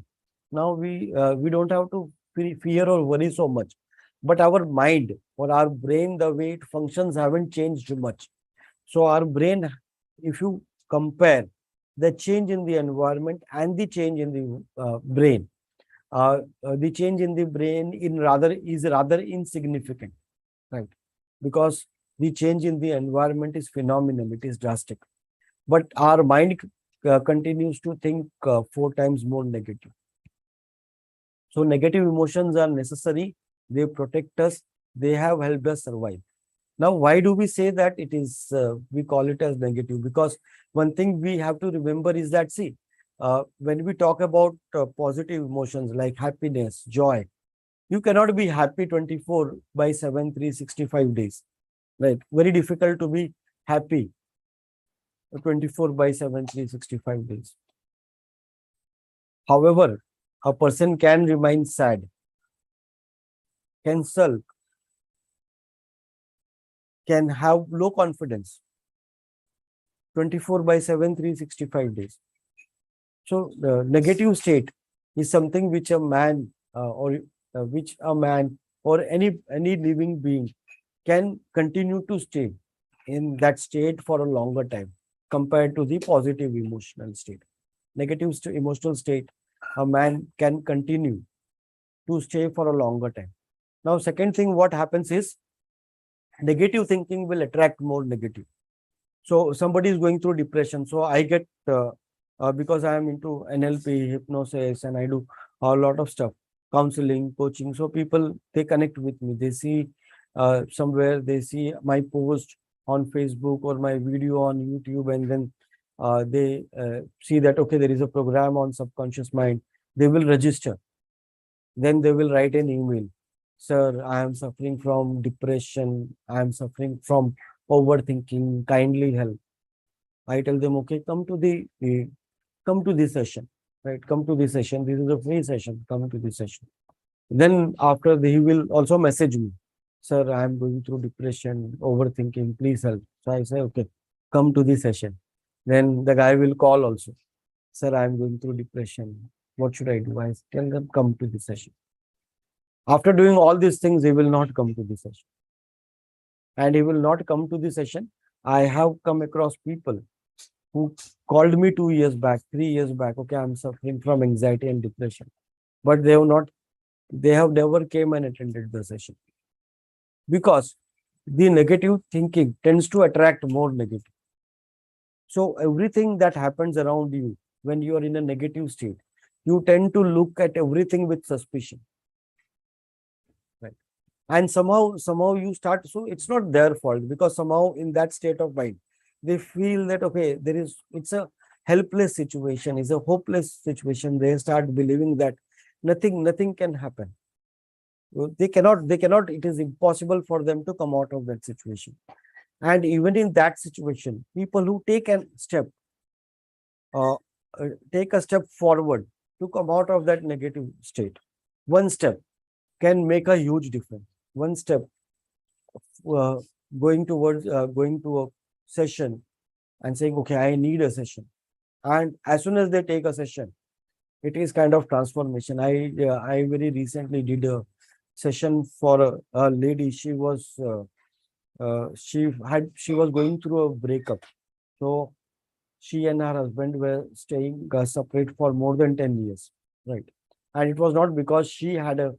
Now we don't have to fear or worry so much, but our mind or our brain, the way it functions, haven't changed much. So our brain, if you compare the change in the environment and the change in the brain, the change in the brain is rather insignificant, right? Because the change in the environment is phenomenal, it is drastic, but our mind continues to think 4 times more negative. So negative emotions are necessary. They protect us. They have helped us survive. Now, why do we say that it is, we call it as negative? Because one thing we have to remember is that, see, when we talk about positive emotions like happiness, joy, you cannot be happy 24 by 7, 365 days, right? Very difficult to be happy 24 by 7, 365 days. However, a person can remain sad, can sulk, can have low confidence 24 by 7, 365 days. So the negative state is something which a man or any living being can continue to stay in that state for a longer time compared to the positive emotional state. Negative emotional state, a man can continue to stay for a longer time. Now, second thing, what happens is negative thinking will attract more negative. So somebody is going through depression. So I get because I am into NLP, hypnosis, and I do a lot of stuff, counseling, coaching. So people, they connect with me. They see somewhere, they see my post on Facebook or my video on YouTube, and then they see that, okay, there is a program on subconscious mind. They will register. Then they will write an email. Sir, I am suffering from depression. I am suffering from overthinking. Kindly help. I tell them, okay, come to this session, right? Come to this session. This is a free session. Come to this session. Then after he will also message me, sir, I am going through depression, overthinking. Please help. So I say, okay, come to this session. Then the guy will call also. Sir, I am going through depression. What should I do? I tell them, come to this session. After doing all these things, he will not come to the session. And he will not come to the session. I have come across people who called me 2 years back, 3 years back. Okay, I'm suffering from anxiety and depression. But they have never came and attended the session. Because the negative thinking tends to attract more negative. So everything that happens around you when you are in a negative state, you tend to look at everything with suspicion. And somehow you start, so it's not their fault, because somehow in that state of mind they feel that, okay, it's a helpless situation, it's a hopeless situation. They start believing that nothing can happen. They cannot, it is impossible for them to come out of that situation. And even in that situation, people who uh, take a step forward to come out of that negative state, one step can make a huge difference. One step, uh, going to a session and saying, okay, I need a session. And as soon as they take a session, it is kind of transformation. I very recently did a session for a lady. She was going through a breakup. So she and her husband were staying separate for more than 10 years, right? And it was not because she had a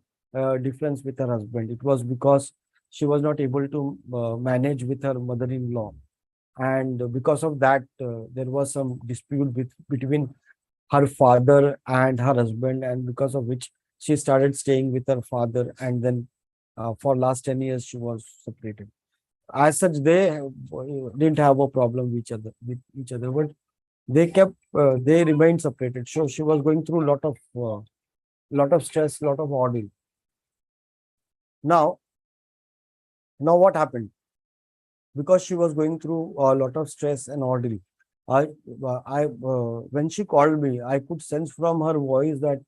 difference with her husband. It was because she was not able to manage with her mother-in-law. And because of that, there was some dispute between her father and her husband, and because of which she started staying with her father, and then for last 10 years she was separated. As such, they didn't have a problem with each other, but they remained separated. So she was going through lot of stress, lot of ordeal. Now, what happened? Because she was going through a lot of stress and ordeal, when she called me, I could sense from her voice that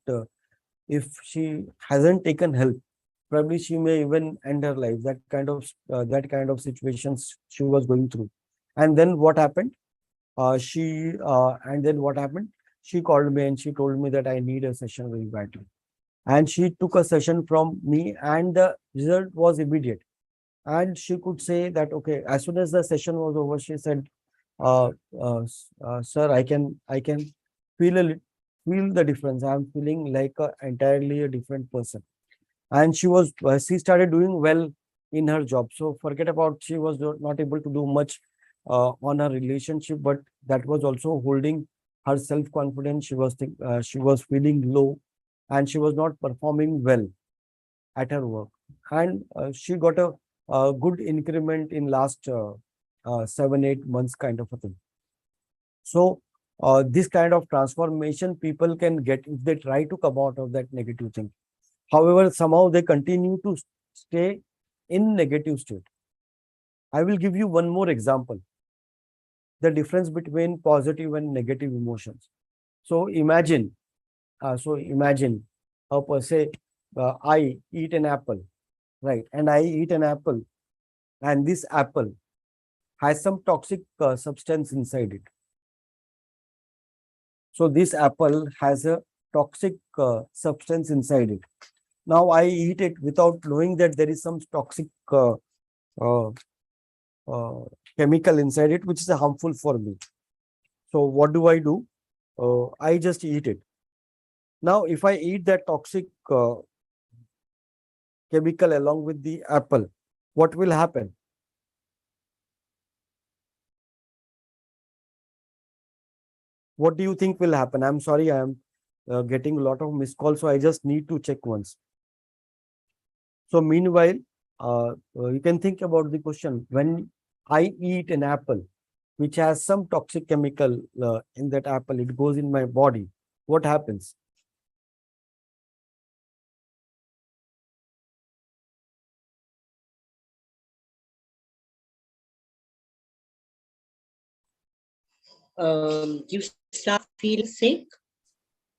if she hasn't taken help, probably she may even end her life. That kind of situations she was going through. And then what happened? And then what happened? She called me and she told me that I need a session very badly. And she took a session from me, and the result was immediate. And she could say that, okay, as soon as the session was over, she said, sir, I can feel feel the difference. I'm feeling like entirely a different person. And she started doing well in her job. So forget about, she was not able to do much on her relationship, but that was also holding her self confidence. She was feeling low, and she was not performing well at her work. And she got a good increment in last 7-8 months kind of a thing. So this kind of transformation people can get if they try to come out of that negative thing. However, somehow they continue to stay in negative state. I will give you one more example. The difference between positive and negative emotions. So imagine say I eat an apple, right? And I eat an apple, and this apple has some toxic substance inside it. So this apple has a toxic substance inside it. Now I eat it without knowing that there is some toxic uh, uh, chemical inside it, which is harmful for me. So what do I do? I just eat it. Now, if I eat that toxic chemical along with the apple, what will happen? What do you think will happen? I'm sorry, I am getting a lot of missed calls, so I just need to check once. So meanwhile, you can think about the question. When I eat an apple, which has some toxic chemical in that apple, it goes in my body. What happens? You start feeling sick.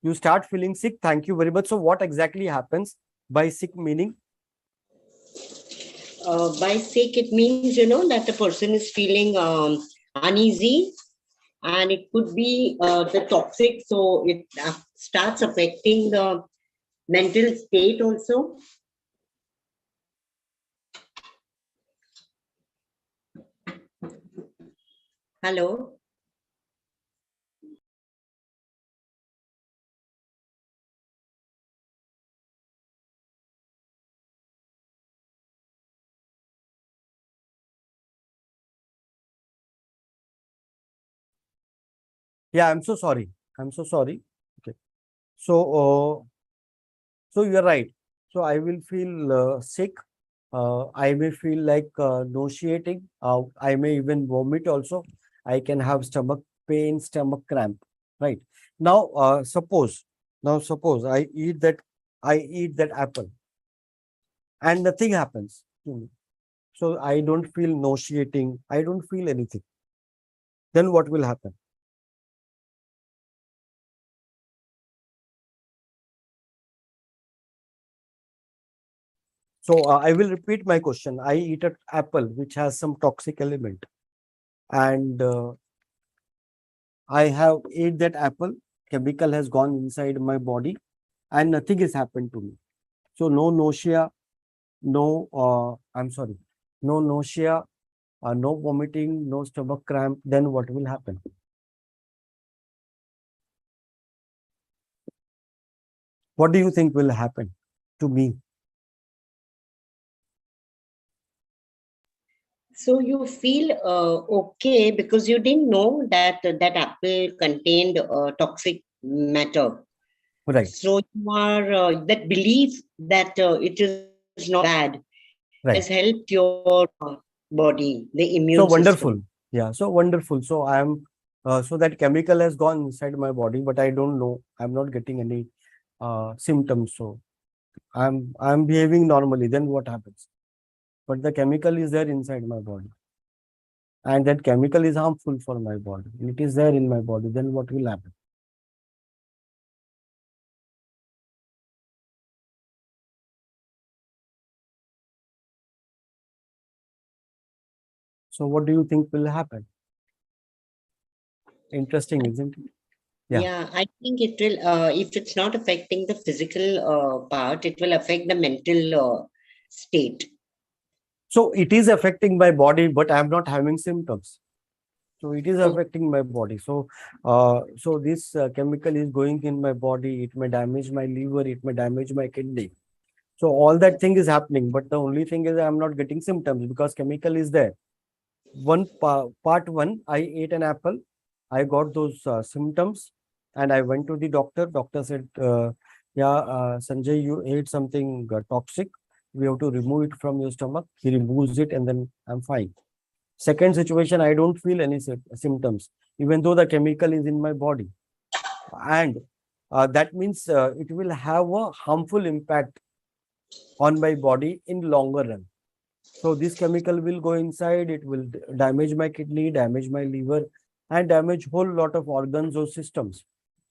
You start feeling sick. Thank you very much. So what exactly happens by sick meaning? By sick, it means, that the person is feeling uneasy, and it could be the toxic. So it starts affecting the mental state also. Hello. Yeah, I'm so sorry. I'm so sorry. Okay. So you're right. So I will feel sick. I may feel like nauseating. I may even vomit also. I can have stomach pain, stomach cramp. Right. Now, suppose I eat that apple, and nothing happens to me. So I don't feel nauseating. I don't feel anything. Then what will happen? So I will repeat my question. I eat an apple which has some toxic element, and I have ate that apple. Chemical has gone inside my body, and nothing has happened to me. So no nausea, I'm sorry, no nausea, no vomiting, no stomach cramp. Then what will happen? What do you think will happen to me? So you feel okay because you didn't know that that apple contained toxic matter. Right, So you are that belief that it is not bad has right. helped your body, the immune So system. wonderful. Yeah, so wonderful. So I am, so that chemical has gone inside my body, but I don't know. I'm not getting any symptoms. So I'm behaving normally. Then what happens? But the chemical is there inside my body, and that chemical is harmful for my body. And it is there in my body. Then what will happen? So what do you think will happen? Interesting, isn't it? Yeah. Yeah, I think it will, if it's not affecting the physical part, it will affect the mental state. So it is affecting my body, but I'm not having symptoms. So it is Oh, affecting my body. So, so this chemical is going in my body. It may damage my liver. It may damage my kidney. So all that thing is happening, but the only thing is I'm not getting symptoms because chemical is there. Part one, I ate an apple. I got those symptoms, and I went to the doctor. Doctor said, "Yeah, Sanjay, you ate something toxic. We have to remove it from your stomach." He removes it, and then I'm fine. Second situation, I don't feel any symptoms, even though the chemical is in my body, and that means it will have a harmful impact on my body in longer run. So this chemical will go inside, it will damage my kidney, damage my liver, and damage whole lot of organs or systems.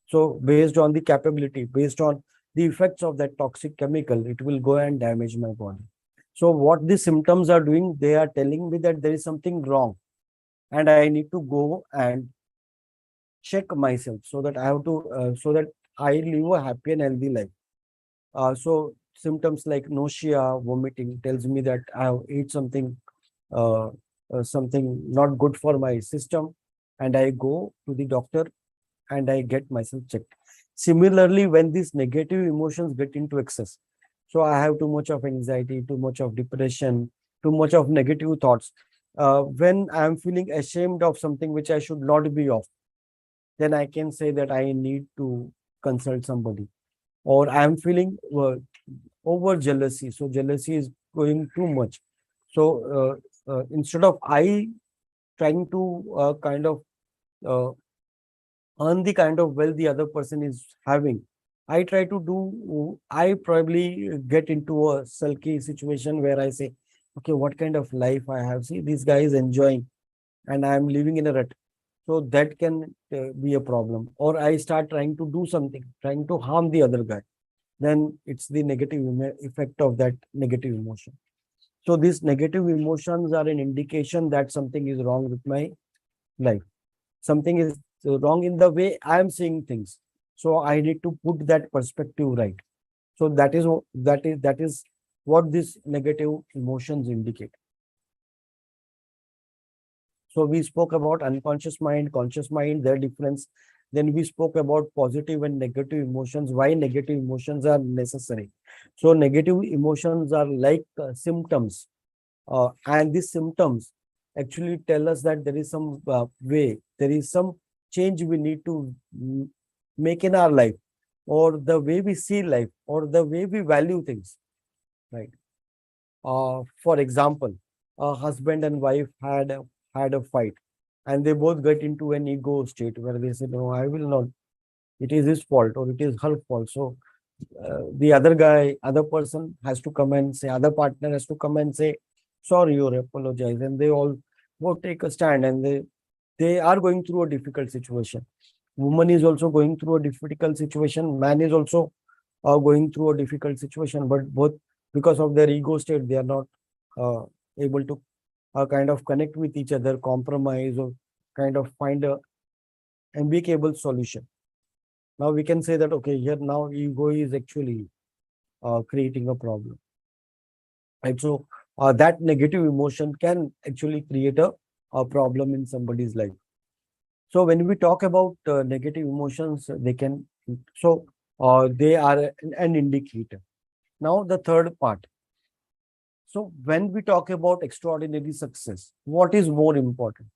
So based on the capability, based on the effects of that toxic chemical, it will go and damage my body. So what the symptoms are doing, they are telling me that there is something wrong, and I need to go and check myself so that I have to, so that I live a happy and healthy life. So symptoms like nausea, vomiting tells me that I have ate uh, something not good for my system, and I go to the doctor and I get myself checked. Similarly, when these negative emotions get into excess, so I have too much of anxiety, too much of depression, too much of negative thoughts. When I am feeling ashamed of something which I should not be of, then I can say that I need to consult somebody. Or I am feeling over jealousy. So jealousy is going too much. So instead of I trying to kind of uh, earn the kind of wealth the other person is having, I try to do, I probably get into a sulky situation where I say, okay, what kind of life I have? See, this guy is enjoying and I am living in a rut. So that can be a problem. Or I start trying to do something, trying to harm the other guy. Then it's the negative effect of that negative emotion. So these negative emotions are an indication that something is wrong with my life. Something is wrong in the way I am seeing things. So I need to put that perspective right. So that is what these negative emotions indicate. So we spoke about unconscious mind, conscious mind, their difference. Then we spoke about positive and negative emotions, why negative emotions are necessary. So negative emotions are like symptoms, and these symptoms actually tell us that there is some there is some change we need to make in our life, or the way we see life, or the way we value things, right? For example, a husband and wife had a fight, and they both get into an ego state where they say, "No, I will not. It is his fault or it is her fault." So the other person has to come and say, other partner has to come and say, "Sorry," or apologize, and they all both take a stand, and they are going through a difficult situation. Woman is also going through a difficult situation. Man is also going through a difficult situation, but both, because of their ego state, they are not uh, able to kind of connect with each other, compromise, or kind of find a amicable solution. Now we can say that, okay, here now ego is actually creating a problem, right? So that negative emotion can actually create a problem in somebody's life. So when we talk about negative emotions, they can, so they are an indicator. Now the third part. So when we talk about extraordinary success, what is more important?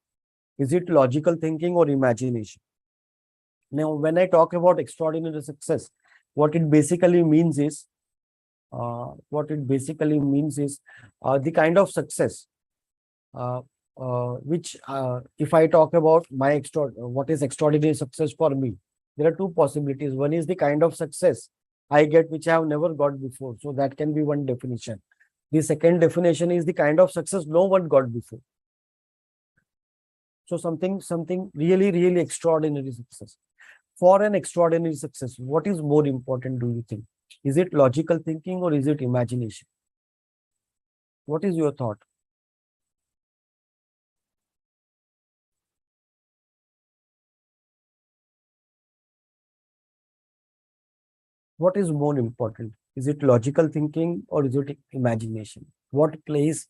Is it logical thinking or imagination? Now, when I talk about extraordinary success, what it basically means is, the kind of success uh, which, if I talk about what is extraordinary success for me, there are two possibilities. One is the kind of success I get which I have never got before. So that can be one definition. The second definition is the kind of success no one got before. So something really, really extraordinary success. For an extraordinary success, what is more important, do you think? Is it logical thinking or is it imagination? What is your thought? What is more important? Is it logical thinking or is it imagination? What plays?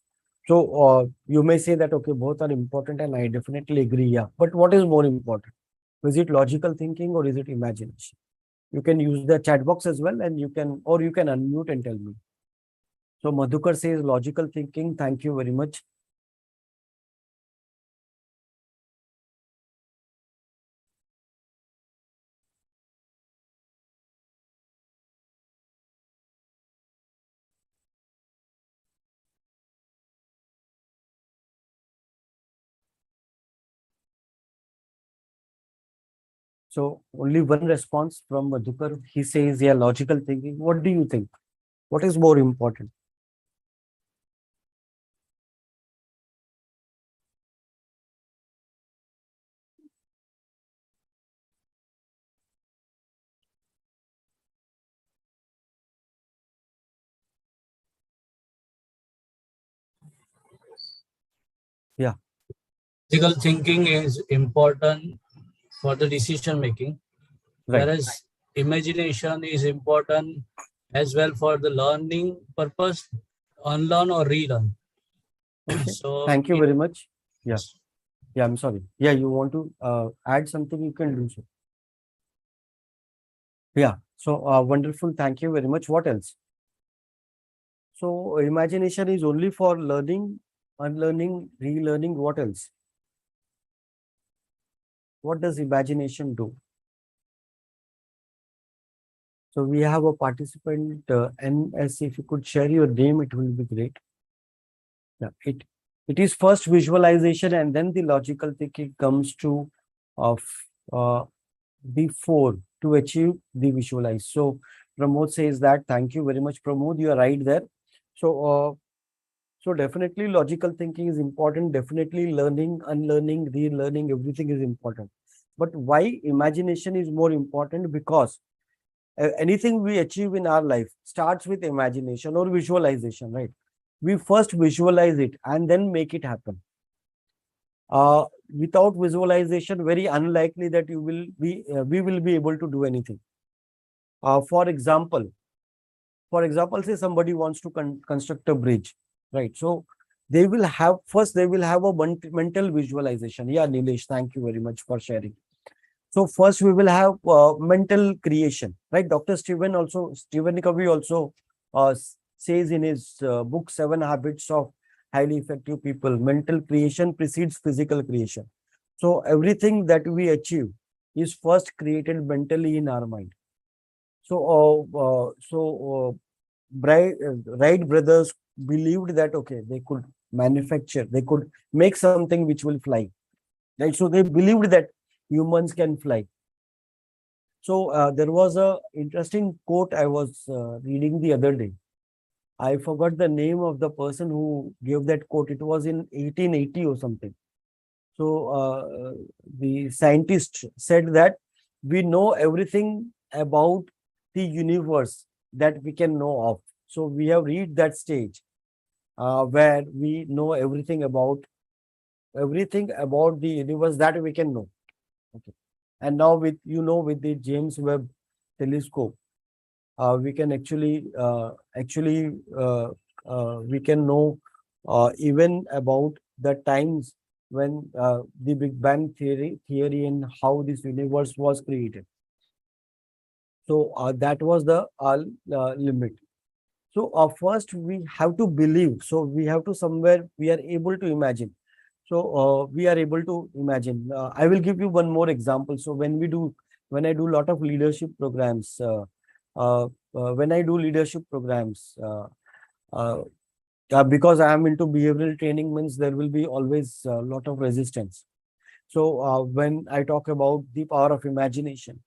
So you may say that, okay, both are important, and I definitely agree. Yeah. But what is more important? Is it logical thinking or is it imagination? You can use the chat box as well, and you can unmute and tell me. So Madhukar says logical thinking. Thank you very much. So only one response from Madhukar. He says, yeah, logical thinking. What do you think? What is more important? Yeah. Critical thinking is important for the decision making, Right. whereas imagination is important as well for the learning purpose, unlearn or relearn. Okay. So Thank you very much. Yeah. Yeah, I'm sorry. Yeah, you want to add something, you can do so. Yeah. So wonderful. Thank you very much. What else? So imagination is only for learning, unlearning, relearning. What else? What does imagination do? So we have a participant, NS. If you could share your name, it will be great. Yeah, it is first visualization and then the logical thinking comes to of before to achieve the visualize. So Pramod says that. Thank you very much, Pramod. You are right there. So definitely logical thinking is important. Definitely learning, unlearning, relearning, everything is important. But why imagination is more important? Because anything we achieve in our life starts with imagination or visualization, right? We first visualize it and then make it happen. Without visualization, very unlikely that we will be able to do anything. For example, say somebody wants to construct a bridge, right? So they will have a mental visualization. Yeah, Nilesh, thank you very much for sharing. So first we will have mental creation, right? Dr. Stephen Covey also says in his book 7 Habits of Highly Effective People, mental creation precedes physical creation. So everything that we achieve is first created mentally in our mind. Wright brothers believed that, okay, they could they could make something which will fly, right? So they believed that humans can fly. So there was a interesting quote I was reading the other day. I forgot the name of the person who gave that quote. It was in 1880 or something. So the scientist said that we know everything about the universe that we can know of. So we have reached that stage where we know everything about the universe that we can know. Okay. And now with the James Webb telescope, we can we can know even about the times when the Big Bang theory and how this universe was created. So that was the limit. So first we have to believe. So we have to somewhere we are able to imagine. So we are able to imagine. I will give you one more example. So when I do lot of leadership programs, when I do leadership programs, uh, because I am into behavioral training means there will be always a lot of resistance. So when I talk about the power of imagination,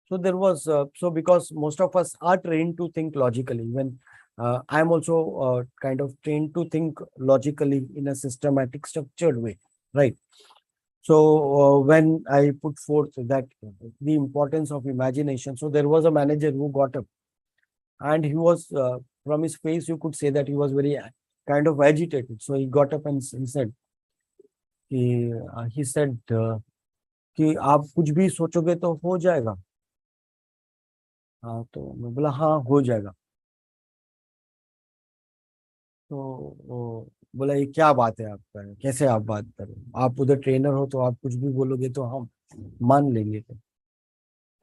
so there was so because most of us are trained to think logically. When I am also kind of trained to think logically in a systematic, structured way, right? So when I put forth that the importance of imagination, so there was a manager who got up and he was from his face you could say that he was very kind of agitated. So he got up and he said he said कि आप कुछ भी सोचोगे तो हो जाएगा. हाँ तो मैं बोला हाँ हो जाएगा. तो वो बोला ये क्या बात है आपका, कैसे आप बात कर रहे हो, आप उधर ट्रेनर हो तो आप कुछ भी बोलोगे तो हम मान लेंगे. तो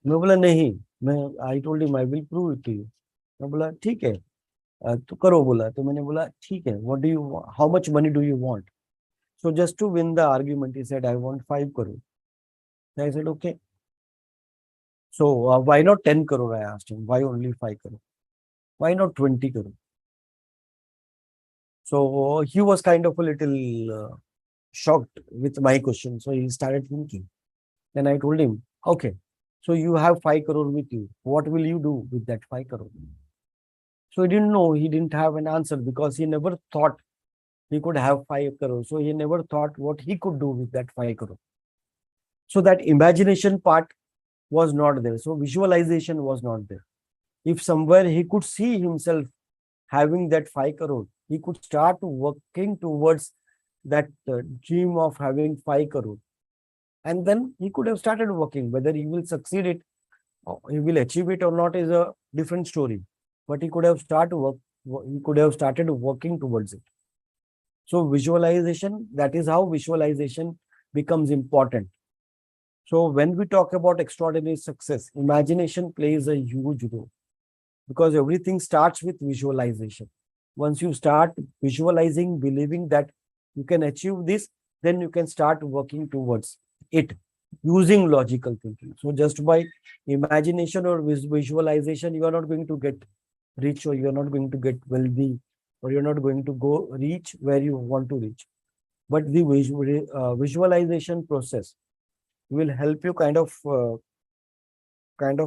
मैं बोला नहीं, मैं I told him I will prove it to you. मैं बोला ठीक है तो करो. बोला तो मैंने बोला ठीक है, what do you, how much money do you want. So just to win the argument he said I want 5 crore. I said okay. So why not 10 crore? I asked him. Why only 5 crore? Why not 20 crore? So he was kind of a little shocked with my question. So he started thinking. Then I told him, okay, so you have 5 crore with you. What will you do with that 5 crore? So he didn't know. He didn't have an answer because he never thought he could have 5 crore. So he never thought what he could do with that 5 crore. So that imagination part was not there. So visualization was not there. If somewhere he could see himself having that 5 crore, he could start working towards that dream of having 5 crore. And then he could have started working. Whether he will succeed it, or he will achieve it or not is a different story. But he could have started working towards it. So visualization, that is how visualization becomes important. So when we talk about extraordinary success, imagination plays a huge role because everything starts with visualization. Once you start visualizing, believing that you can achieve this, then you can start working towards it using logical thinking. So just by imagination or visualization, you are not going to get rich, or you are not going to get wealthy, or you're not going to go reach where you want to reach. But the visualization process will help you kind of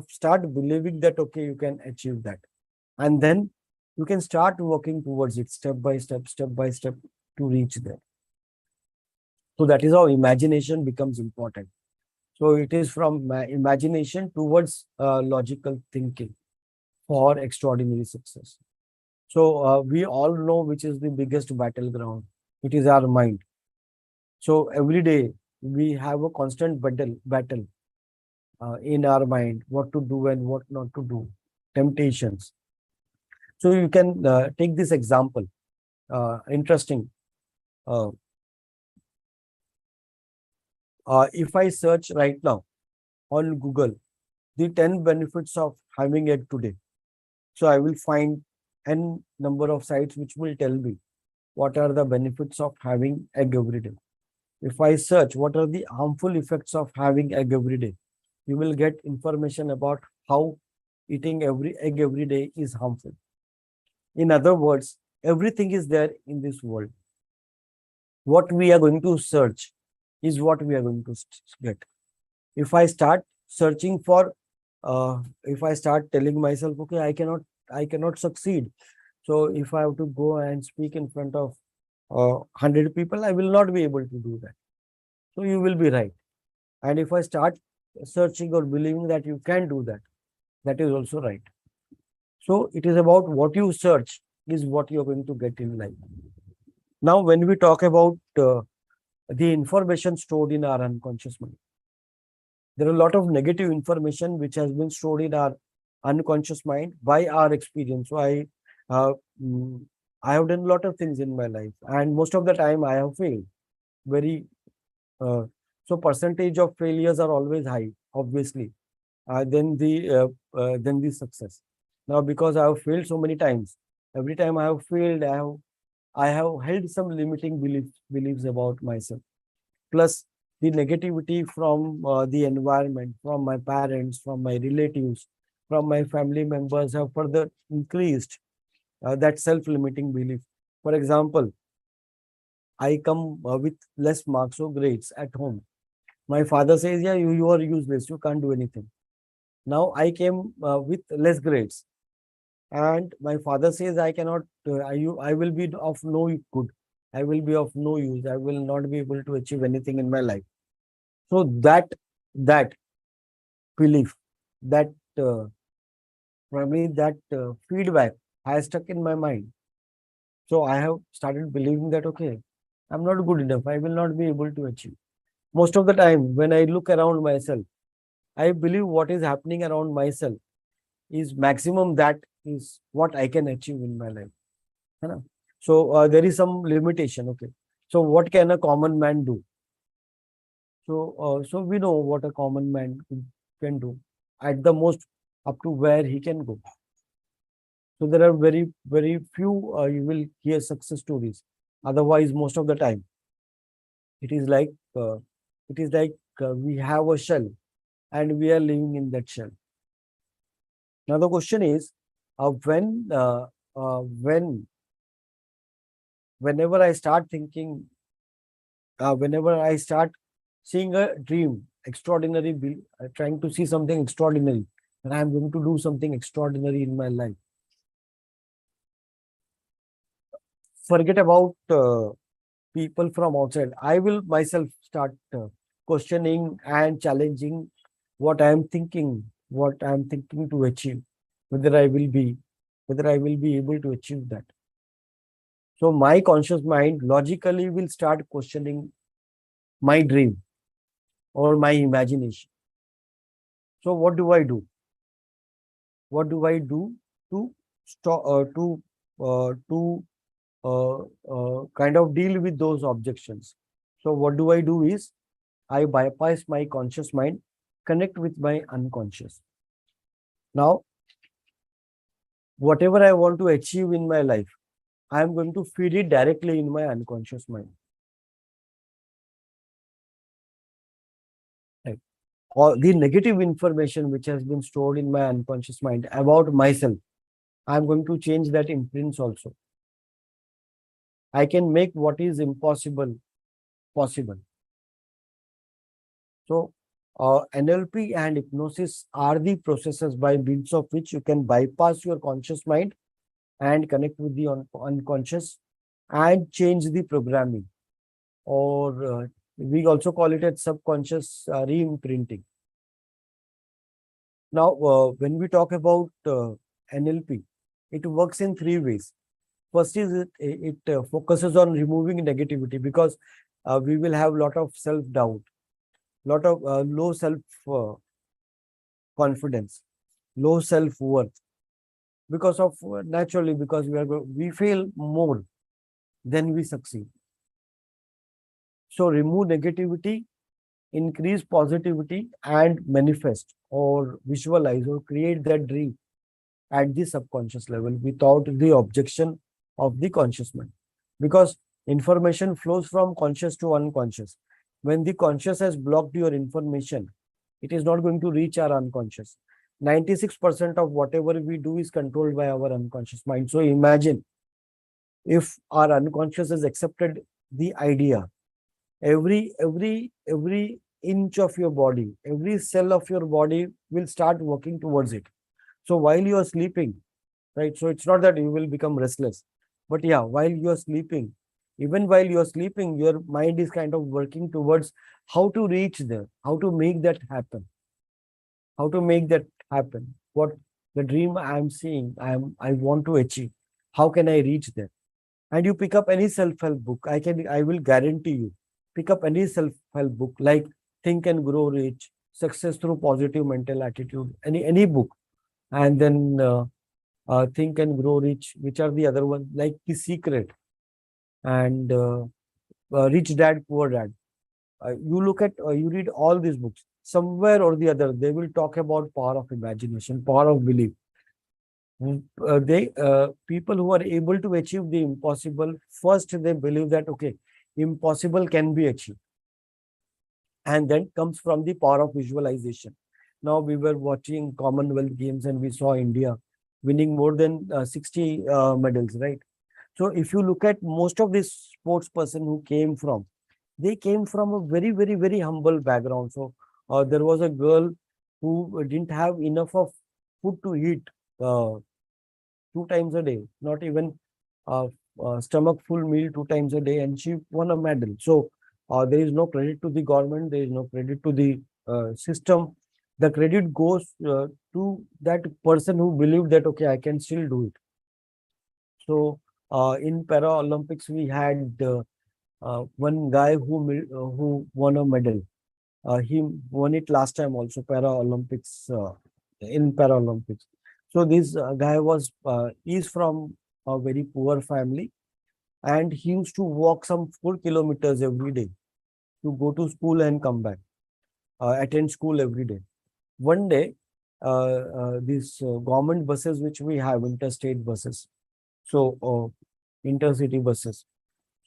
start believing that okay, you can achieve that, and then you can start working towards it step by step to reach there. So that is how imagination becomes important. So it is from imagination towards logical thinking for extraordinary success. So we all know which is the biggest battleground. It is our mind. So every day we have a constant battle in our mind, what to do and what not to do, temptations. So you can take this example. Interesting. If I search right now on Google, the 10 benefits of having egg today. So I will find n number of sites which will tell me what are the benefits of having egg every day. If I search what are the harmful effects of having egg every day, you will get information about how eating egg every day is harmful. In other words, everything is there in this world. What we are going to search is what we are going to get. If I start searching for, if I start telling myself, okay, I cannot succeed. So if I have to go and speak in front of 100 people, I will not be able to do that. So you will be right. And if I start searching or believing that you can do that, that is also right. So it is about what you search is what you're going to get in life. Now, when we talk about the information stored in our unconscious mind, there are a lot of negative information which has been stored in our unconscious mind by our experience. So I have done a lot of things in my life, and most of the time I have failed. So percentage of failures are always high, obviously, than the success. Now, because I have failed so many times, Every time I have failed, I have held some limiting beliefs about myself. Plus the negativity from the environment, from my parents, from my relatives, from my family members have further increased that self-limiting belief. For example, I come with less marks or grades at home. My father says, yeah, you are useless, you can't do anything. Now I came with less grades, and my father says, I cannot, I will be of no good. I will be of no use. I will not be able to achieve anything in my life. So that belief, that probably that feedback has stuck in my mind. So I have started believing that, okay, I'm not good enough. I will not be able to achieve. Most of the time, when I look around myself, I believe what is happening around myself is maximum that is what I can achieve in my life. है ना? So there is some limitation. Okay. So what can a common man do? So we know what a common man can do. At the most, up to where he can go. So there are very few you will hear success stories. Otherwise, most of the time, it is like uh, we have a shell and we are living in that shell. Now the question is, uh, when uh, when whenever I start thinking, whenever I start seeing a dream, extraordinary, trying to see something extraordinary, and I'm going to do something extraordinary in my life. Forget about people from outside. I will myself start questioning and challenging what I am thinking to achieve, whether I will be, whether I will be able to achieve that. So my conscious mind logically will start questioning my dream or my imagination. So what do I do? What do I do to stop kind of deal with those objections? So what do I do is I bypass my conscious mind, connect with my unconscious. Now, whatever I want to achieve in my life, I am going to feed it directly in my unconscious mind. Right. Or the negative information which has been stored in my unconscious mind about myself, I am going to change that imprints also. I can make what is impossible possible. So, NLP and hypnosis are the processes by means of which you can bypass your conscious mind and connect with the unconscious and change the programming, or we also call it as subconscious re-imprinting. Now, when we talk about NLP, it works in three ways. First is it focuses on removing negativity, because we will have a lot of self-doubt, lot of low self confidence, low self-worth, because of naturally, because we fail more than we succeed. So remove negativity, increase positivity, and manifest or visualize or create that dream at the subconscious level without the objection of the conscious mind. Because information flows from conscious to unconscious. When the conscious has blocked your information, it is not going to reach our unconscious. 96% of whatever we do is controlled by our unconscious mind. So imagine if our unconscious has accepted the idea, every inch of your body, every cell of your body will start working towards it. So while you are sleeping, right? So it's not that you will become restless, but yeah, while you are sleeping, even while you are sleeping, your mind is kind of working towards how to reach there, how to make that happen, how to make that happen. What the dream I am seeing, I want to achieve. How can I reach there? And you pick up any self-help book. I will guarantee you, pick up any self-help book like Think and Grow Rich, Success Through Positive Mental Attitude, any book, and then Think and Grow Rich. Which are the other ones? Like The Secret and Rich Dad Poor Dad. You look at, you read all these books. Somewhere or the other, they will talk about power of imagination, power of belief. People who are able to achieve the impossible, first they believe that okay, impossible can be achieved, and then comes from the power of visualization. Now we were watching Commonwealth Games and we saw India winning more than 60 medals, right? So if you look at most of these sports person who came from, they came from a very, very, very humble background. So there was a girl who didn't have enough of food to eat uh, 2 times a day, not even uh, stomach full meal 2 times a day, and she won a medal. So there is no credit to the government, there is no credit to the system. The credit goes to that person who believed that okay, I can still do it. So in Paralympics, we had one guy who won a medal. He won it last time also, Paralympics, in Paralympics. So this guy is from a very poor family, and he used to walk some 4 kilometers every day to go to school and come back, attend school every day. One day, these government buses which we have, interstate buses, so intercity buses.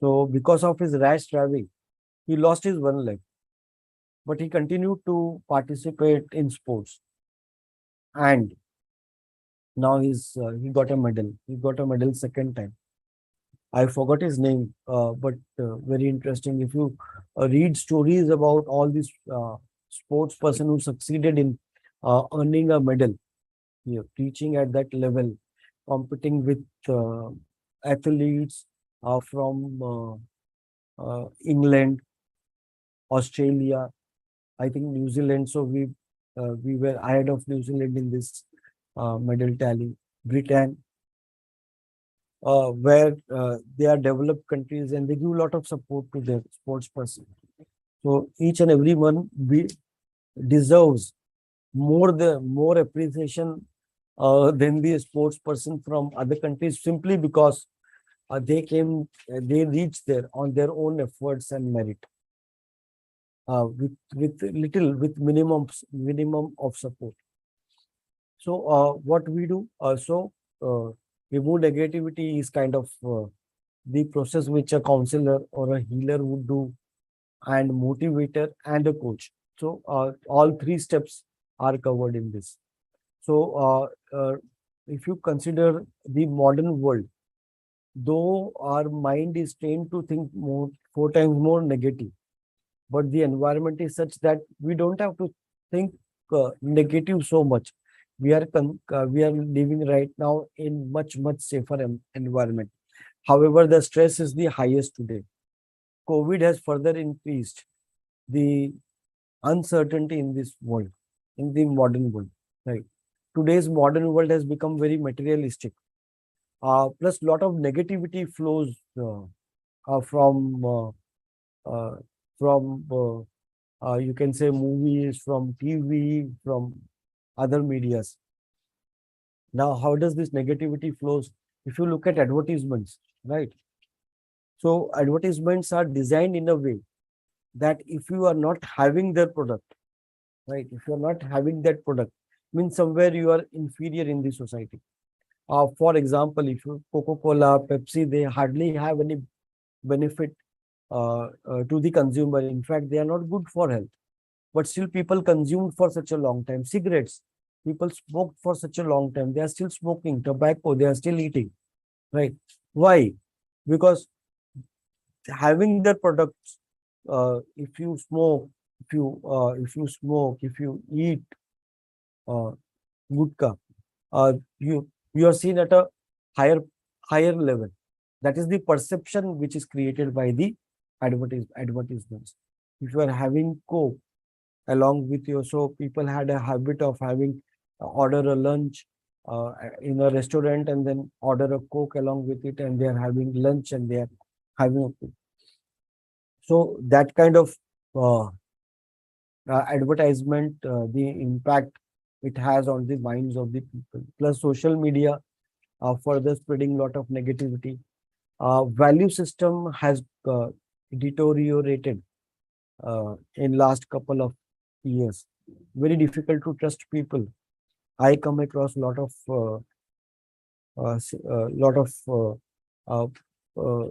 So because of his rash driving, he lost his one leg, but he continued to participate in sports. And now he got a medal. He got a medal second time. I forgot his name, but very interesting. If you read stories about all these sports person who succeeded in earning a medal, teaching at that level, competing with athletes from England, Australia, I think New Zealand. So we were ahead of New Zealand in this medal tally. Britain, where they are developed countries and they give a lot of support to their sports person. So each and every one deserves more appreciation than the sports person from other countries, simply because they reached there on their own efforts and merit, with minimum of support. So what we do, remove negativity is kind of the process which a counselor or a healer would do, and motivator and a coach. So all three steps are covered in this. So if you consider the modern world, though our mind is trained to think 4 times more negative, but the environment is such that we don't have to think negative so much. We are living right now in much safer environment. However, the stress is the highest today. COVID has further increased the uncertainty in this world, in the modern world. Right. Today's modern world has become very materialistic. Plus, lot of negativity flows uh, from uh, uh, from you can say movies, from TV, from other medias. Now, how does this negativity flows? If you look at advertisements, right? So advertisements are designed in a way that if you are not having their product, right? If you are not having that product, means somewhere you are inferior in the society. For example, if you Coca-Cola, Pepsi, they hardly have any benefit to the consumer. In fact, they are not good for health. But still, people consumed for such a long time. Cigarettes, people smoked for such a long time. They are still smoking. Tobacco, they are still eating. Right? Why? Because having their products, if you smoke, if you eat uh, gutka, you are seen at a higher higher level. That is the perception which is created by the advertisements. If you are having coke along with your, so people had a habit of having order a lunch in a restaurant and then order a coke along with it, and they are having lunch and they are having a coke. So that kind of uh, advertisement, the impact it has on the minds of the people. Plus, social media further spreading lot of negativity. Value system has deteriorated in last couple of years. Very difficult to trust people. I come across a lot of lot of uh, uh,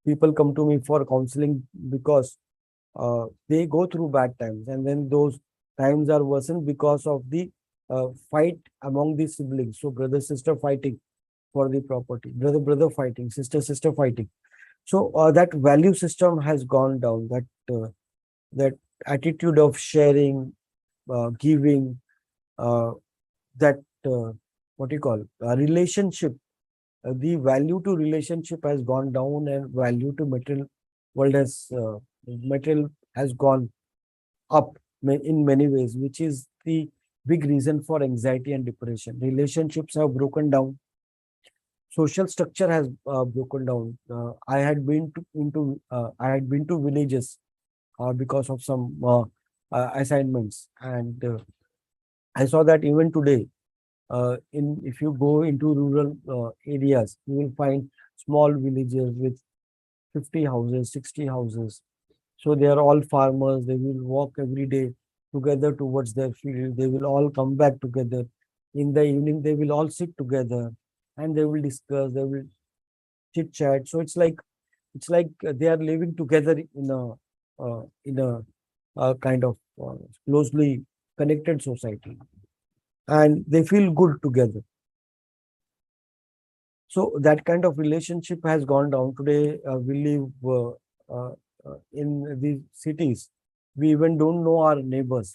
people come to me for counseling because they go through bad times, and then those times are worsened because of the fight among the siblings. So brother sister fighting for the property, brother fighting, sister fighting. So that value system has gone down. That attitude of sharing, giving, uh, that what you call relationship. The value to relationship has gone down, and value to material has gone up in many ways, which is the big reason for anxiety and depression. Relationships have broken down. Social structure has broken down. I had been to villages because of some assignments, and I saw that even today, in if you go into rural areas, you will find small villages with 50 houses, 60 houses. So they are all farmers. They will walk every day together towards their field. They will all come back together. In the evening, they will all sit together and they will discuss. They will chit chat. So it's like they are living together in a kind of closely connected society, and they feel good together. So that kind of relationship has gone down. Today, we live in the cities. We even don't know our neighbors.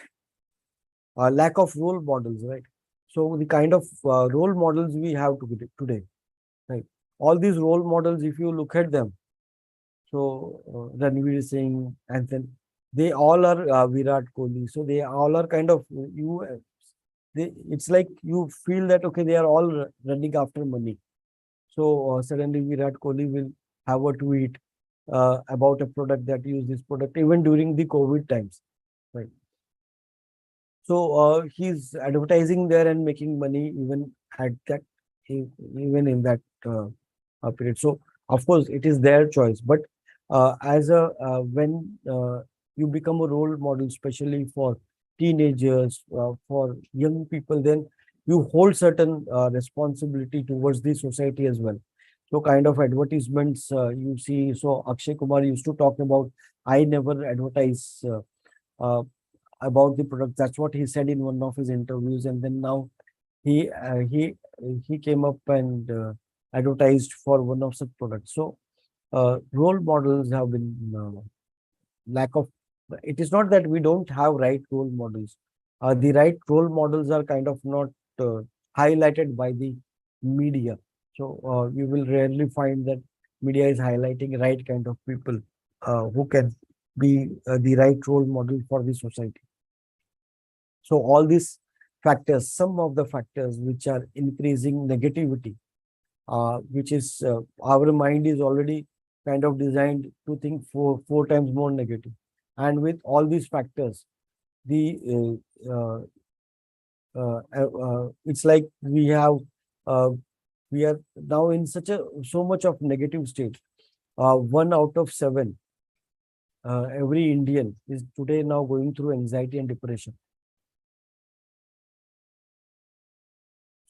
Lack of role models, right? So the kind of role models we have today, right? All these role models, if you look at them, so Ranveer Singh, and then they all are Virat Kohli. So they all are kind of it's like you feel that okay, they are all running after money. So suddenly Virat Kohli will have a tweet about a product that use this product even during the COVID times, right? So he's advertising there and making money even at that, even in that period. So of course it is their choice, but as a when you become a role model, especially for teenagers, for young people, then you hold certain responsibility towards the society as well. So kind of advertisements you see. So Akshay Kumar used to talk about, I never advertise uh, about the product. That's what he said in one of his interviews. And then now he uh, he he came up and advertised for one of such products. So role models have been lack of. It is not that we don't have right role models. The right role models are kind of not uh, highlighted by the media. So you will rarely find that media is highlighting right kind of people who can be the right role model for the society. So all these factors, some of the factors which are increasing negativity, which is our mind is already kind of designed to think four times more negative. And with all these factors, the it's like uh, we are now in such a so much of negative state. 1 out of 7 every Indian is today now going through anxiety and depression.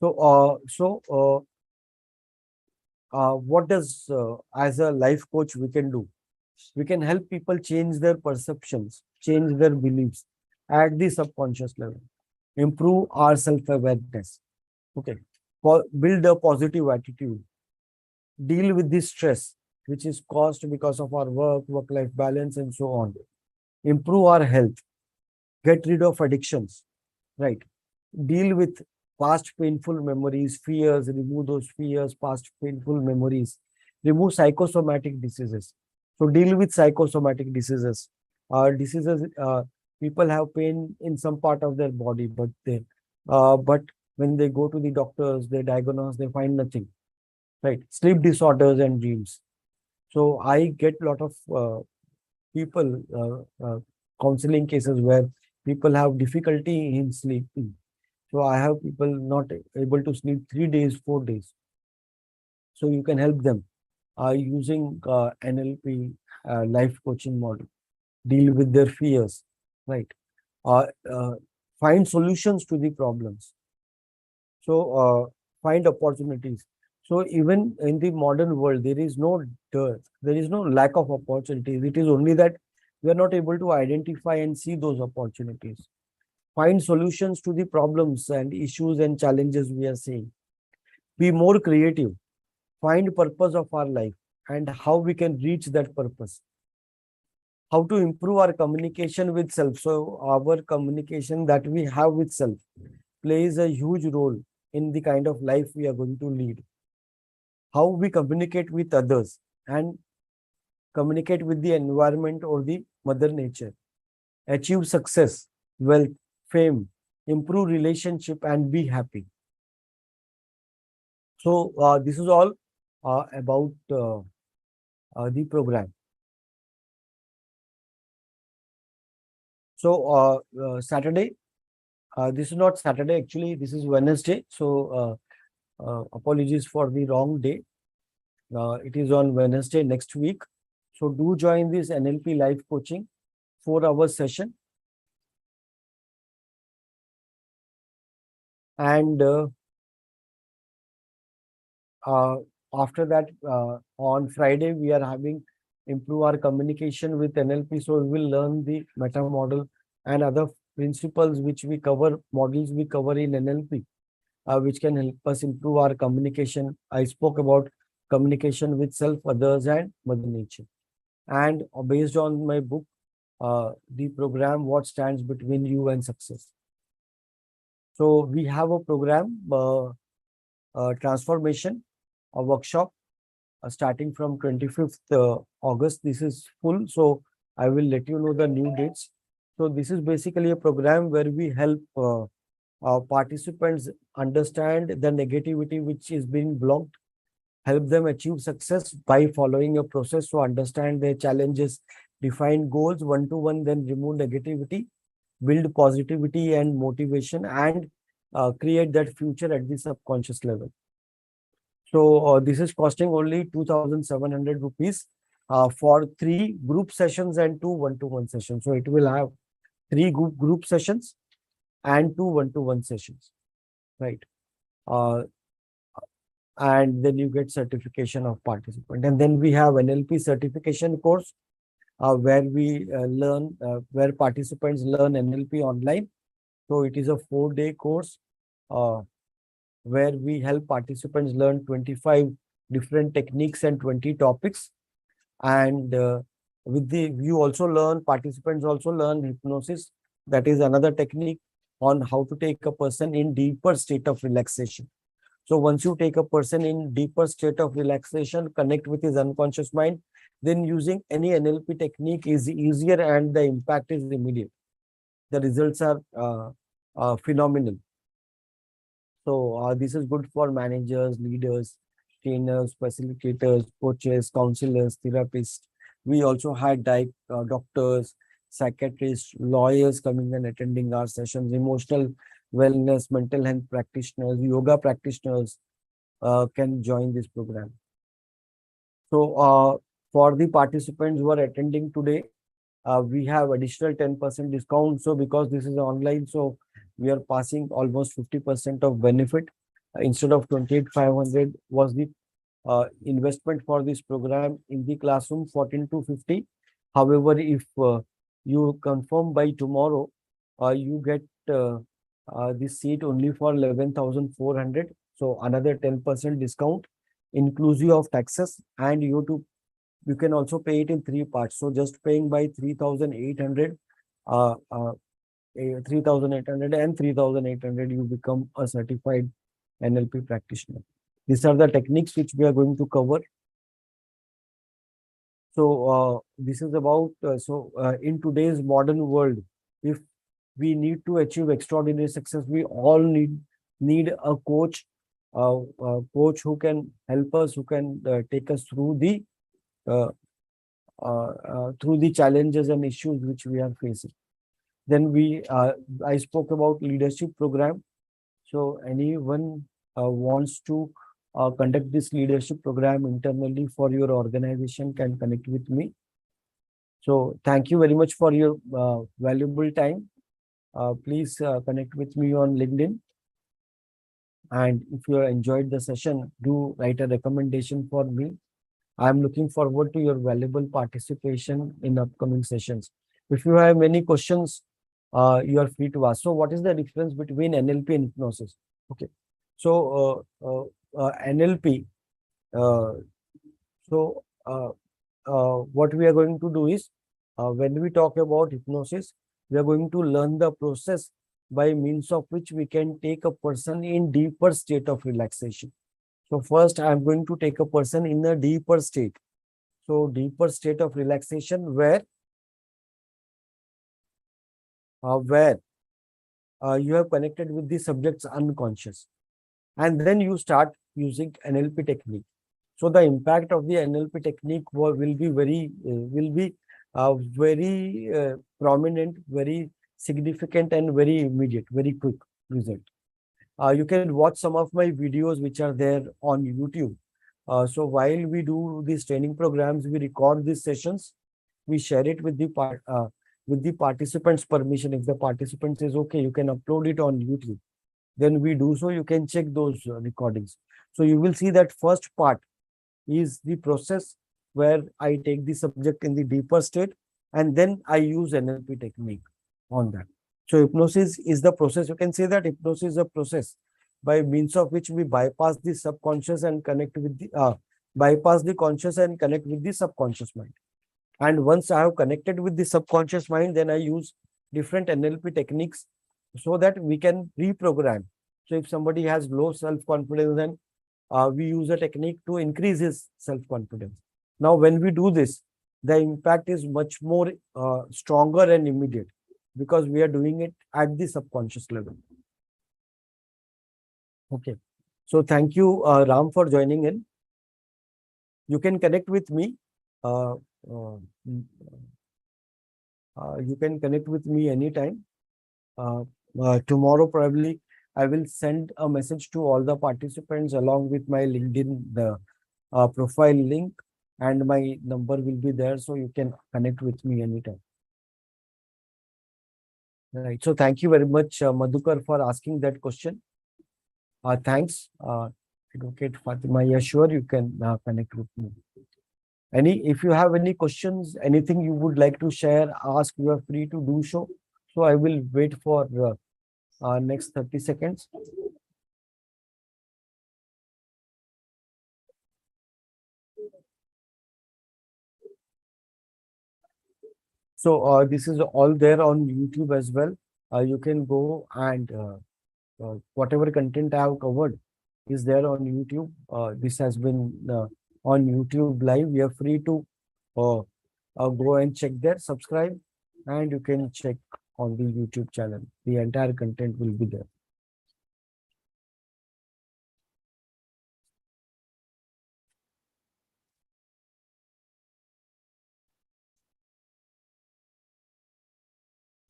What does as a life coach we can do? We can help people change their perceptions, change their beliefs at the subconscious level, improve our self-awareness. Okay, build a positive attitude, deal with the stress which is caused because of our work-life balance, and so on. Improve our health, get rid of addictions, right? Deal with past painful memories, fears, remove those fears, past painful memories, remove psychosomatic diseases. So deal with psychosomatic diseases. People have pain in some part of their body, but when they go to the doctors, they diagnose, they find nothing, right? Sleep disorders and dreams. So I get a lot of people counseling cases where people have difficulty in sleeping. So I have people not able to sleep 3 days, 4 days. So you can help them using NLP life coaching model, deal with their fears, right? Uh, uh, Find solutions to the problems. So find opportunities. So even in the modern world, there is no dearth, there is no lack of opportunities. It is only that we are not able to identify and see those opportunities, find solutions to the problems and issues and challenges we are seeing, be more creative, find purpose of our life and how we can reach that purpose, how to improve our communication with self. So our communication that we have with self plays a huge role in the kind of life we are going to lead. How we communicate with others and communicate with the environment or the mother nature, achieve success, wealth, fame, improve relationship and be happy. So this is all about the program. So Saturday, this is not Saturday actually, this is Wednesday. So apologies for the wrong day. It is on Wednesday next week. So do join this NLP live coaching 4-hour session. And after that, on Friday, we are having improve our communication with NLP. So we will learn the meta model and other principles which we cover, models we cover in NLP, which can help us improve our communication. I spoke about communication with self, others, and Mother Nature. And based on my book, the program, What Stands Between You and Success. So we have a program, transformation, a workshop starting from 25th August. This is full, so I will let you know the new dates. So this is basically a program where we help participants understand the negativity which is being blocked, help them achieve success by following a process to understand their challenges, define goals one-to-one, then remove negativity, build positivity and motivation, and create that future at the subconscious level. So this is costing only 2,700 rupees for 3 group sessions and 2 one-to-one sessions. So it will have 3 group sessions and 2 one-to-one sessions, right? And then you get certification of participant. And then we have NLP certification course where we learn, where participants learn NLP online. So it is a 4-day course where we help participants learn 25 different techniques and 20 topics. And with the you also learn, participants also learn hypnosis. That is another technique on how to take a person in deeper state of relaxation. So once you take a person in deeper state of relaxation, connect with his unconscious mind, then using any NLP technique is easier and the impact is immediate. The results are phenomenal. So this is good for managers, leaders, trainers, facilitators, coaches, counselors, therapists. We also had doctors, psychiatrists, lawyers coming and attending our sessions, emotional wellness, mental health practitioners, yoga practitioners can join this program. So for the participants who are attending today, we have additional 10% discount. So because this is online, so we are passing almost 50% of benefit. Instead of 28,500 was the investment for this program in the classroom, 14 to 50. However, if you confirm by tomorrow, you get this seat only for 11,400. So another 10% discount inclusive of taxes, and you can also pay it in 3 parts. So just paying by 3,800, 3,800 and 3,800, you become a certified NLP practitioner. These are the techniques which we are going to cover. So this is about, in today's modern world, if we need to achieve extraordinary success, we all need a coach, who can help us, who can take us through the challenges and issues which we are facing. Then I spoke about leadership program. So anyone wants to conduct this leadership program internally for your organization can connect with me. So thank you very much for your valuable time. Please connect with me on LinkedIn. And if you enjoyed the session, do write a recommendation for me. I'm looking forward to your valuable participation in upcoming sessions. If you have any questions, you are free to ask. So what is the difference between NLP and hypnosis? Okay. So NLP, uh, so what we are going to do is, when we talk about hypnosis, we are going to learn the process by means of which we can take a person in deeper state of relaxation. So first, I'm going to take a person in a deeper state. So deeper state of relaxation where you have connected with the subject's unconscious, and then you start using NLP technique. So the impact of the NLP technique will be very prominent, very significant, and very immediate, very quick result. You can watch some of my videos which are there on YouTube. So while we do these training programs, we record these sessions, we share it with the participants' permission. If the participant says, okay, you can upload it on YouTube, then we do so. You can check those recordings. So you will see that first part is the process where I take the subject in the deeper state, and then I use NLP technique on that. So hypnosis is the process. You can say that hypnosis is a process by means of which we bypass the subconscious and connect with the bypass the conscious and connect with the subconscious mind. And once I have connected with the subconscious mind, then I use different NLP techniques so that we can reprogram. So if somebody has low self-confidence, then we use a technique to increase his self-confidence. Now, when we do this, the impact is much more stronger and immediate because we are doing it at the subconscious level. Okay. So thank you, Ram, for joining in. You can connect with me. Uh, uh, you can connect with me anytime. Tomorrow, probably, I will send a message to all the participants along with my LinkedIn profile link, and my number will be there, so you can connect with me anytime. Right. So thank you very much, Madhukar, for asking that question. Thanks, Advocate Fatima. Yeah, sure, you can connect with me. If you have any questions, anything you would like to share, ask, you are free to do so. So I will wait for next 30 seconds. So this is all there on YouTube as well. You can go and whatever content I have covered is there on YouTube. This has been on YouTube live. You are free to go and check there, subscribe, and you can check on the YouTube channel. The entire content will be there.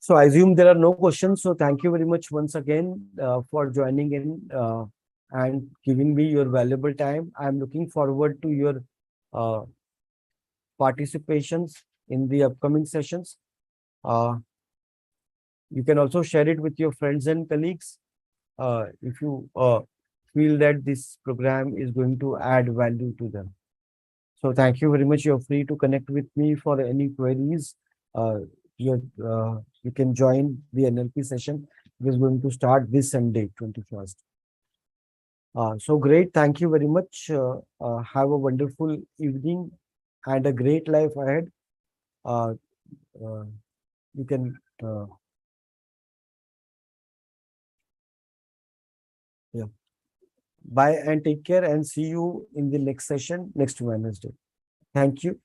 So I assume there are no questions. So thank you very much once again for joining in and giving me your valuable time. I'm looking forward to your uh, participations in the upcoming sessions. You can also share it with your friends and colleagues if you feel that this program is going to add value to them. So thank you very much. You're free to connect with me for any queries. Uh, you can join the NLP session. It is going to start this Sunday, 21st. So great. Thank you very much. Have a wonderful evening and a great life ahead. You can yeah. Bye and take care, and see you in the next session next Wednesday. Thank you.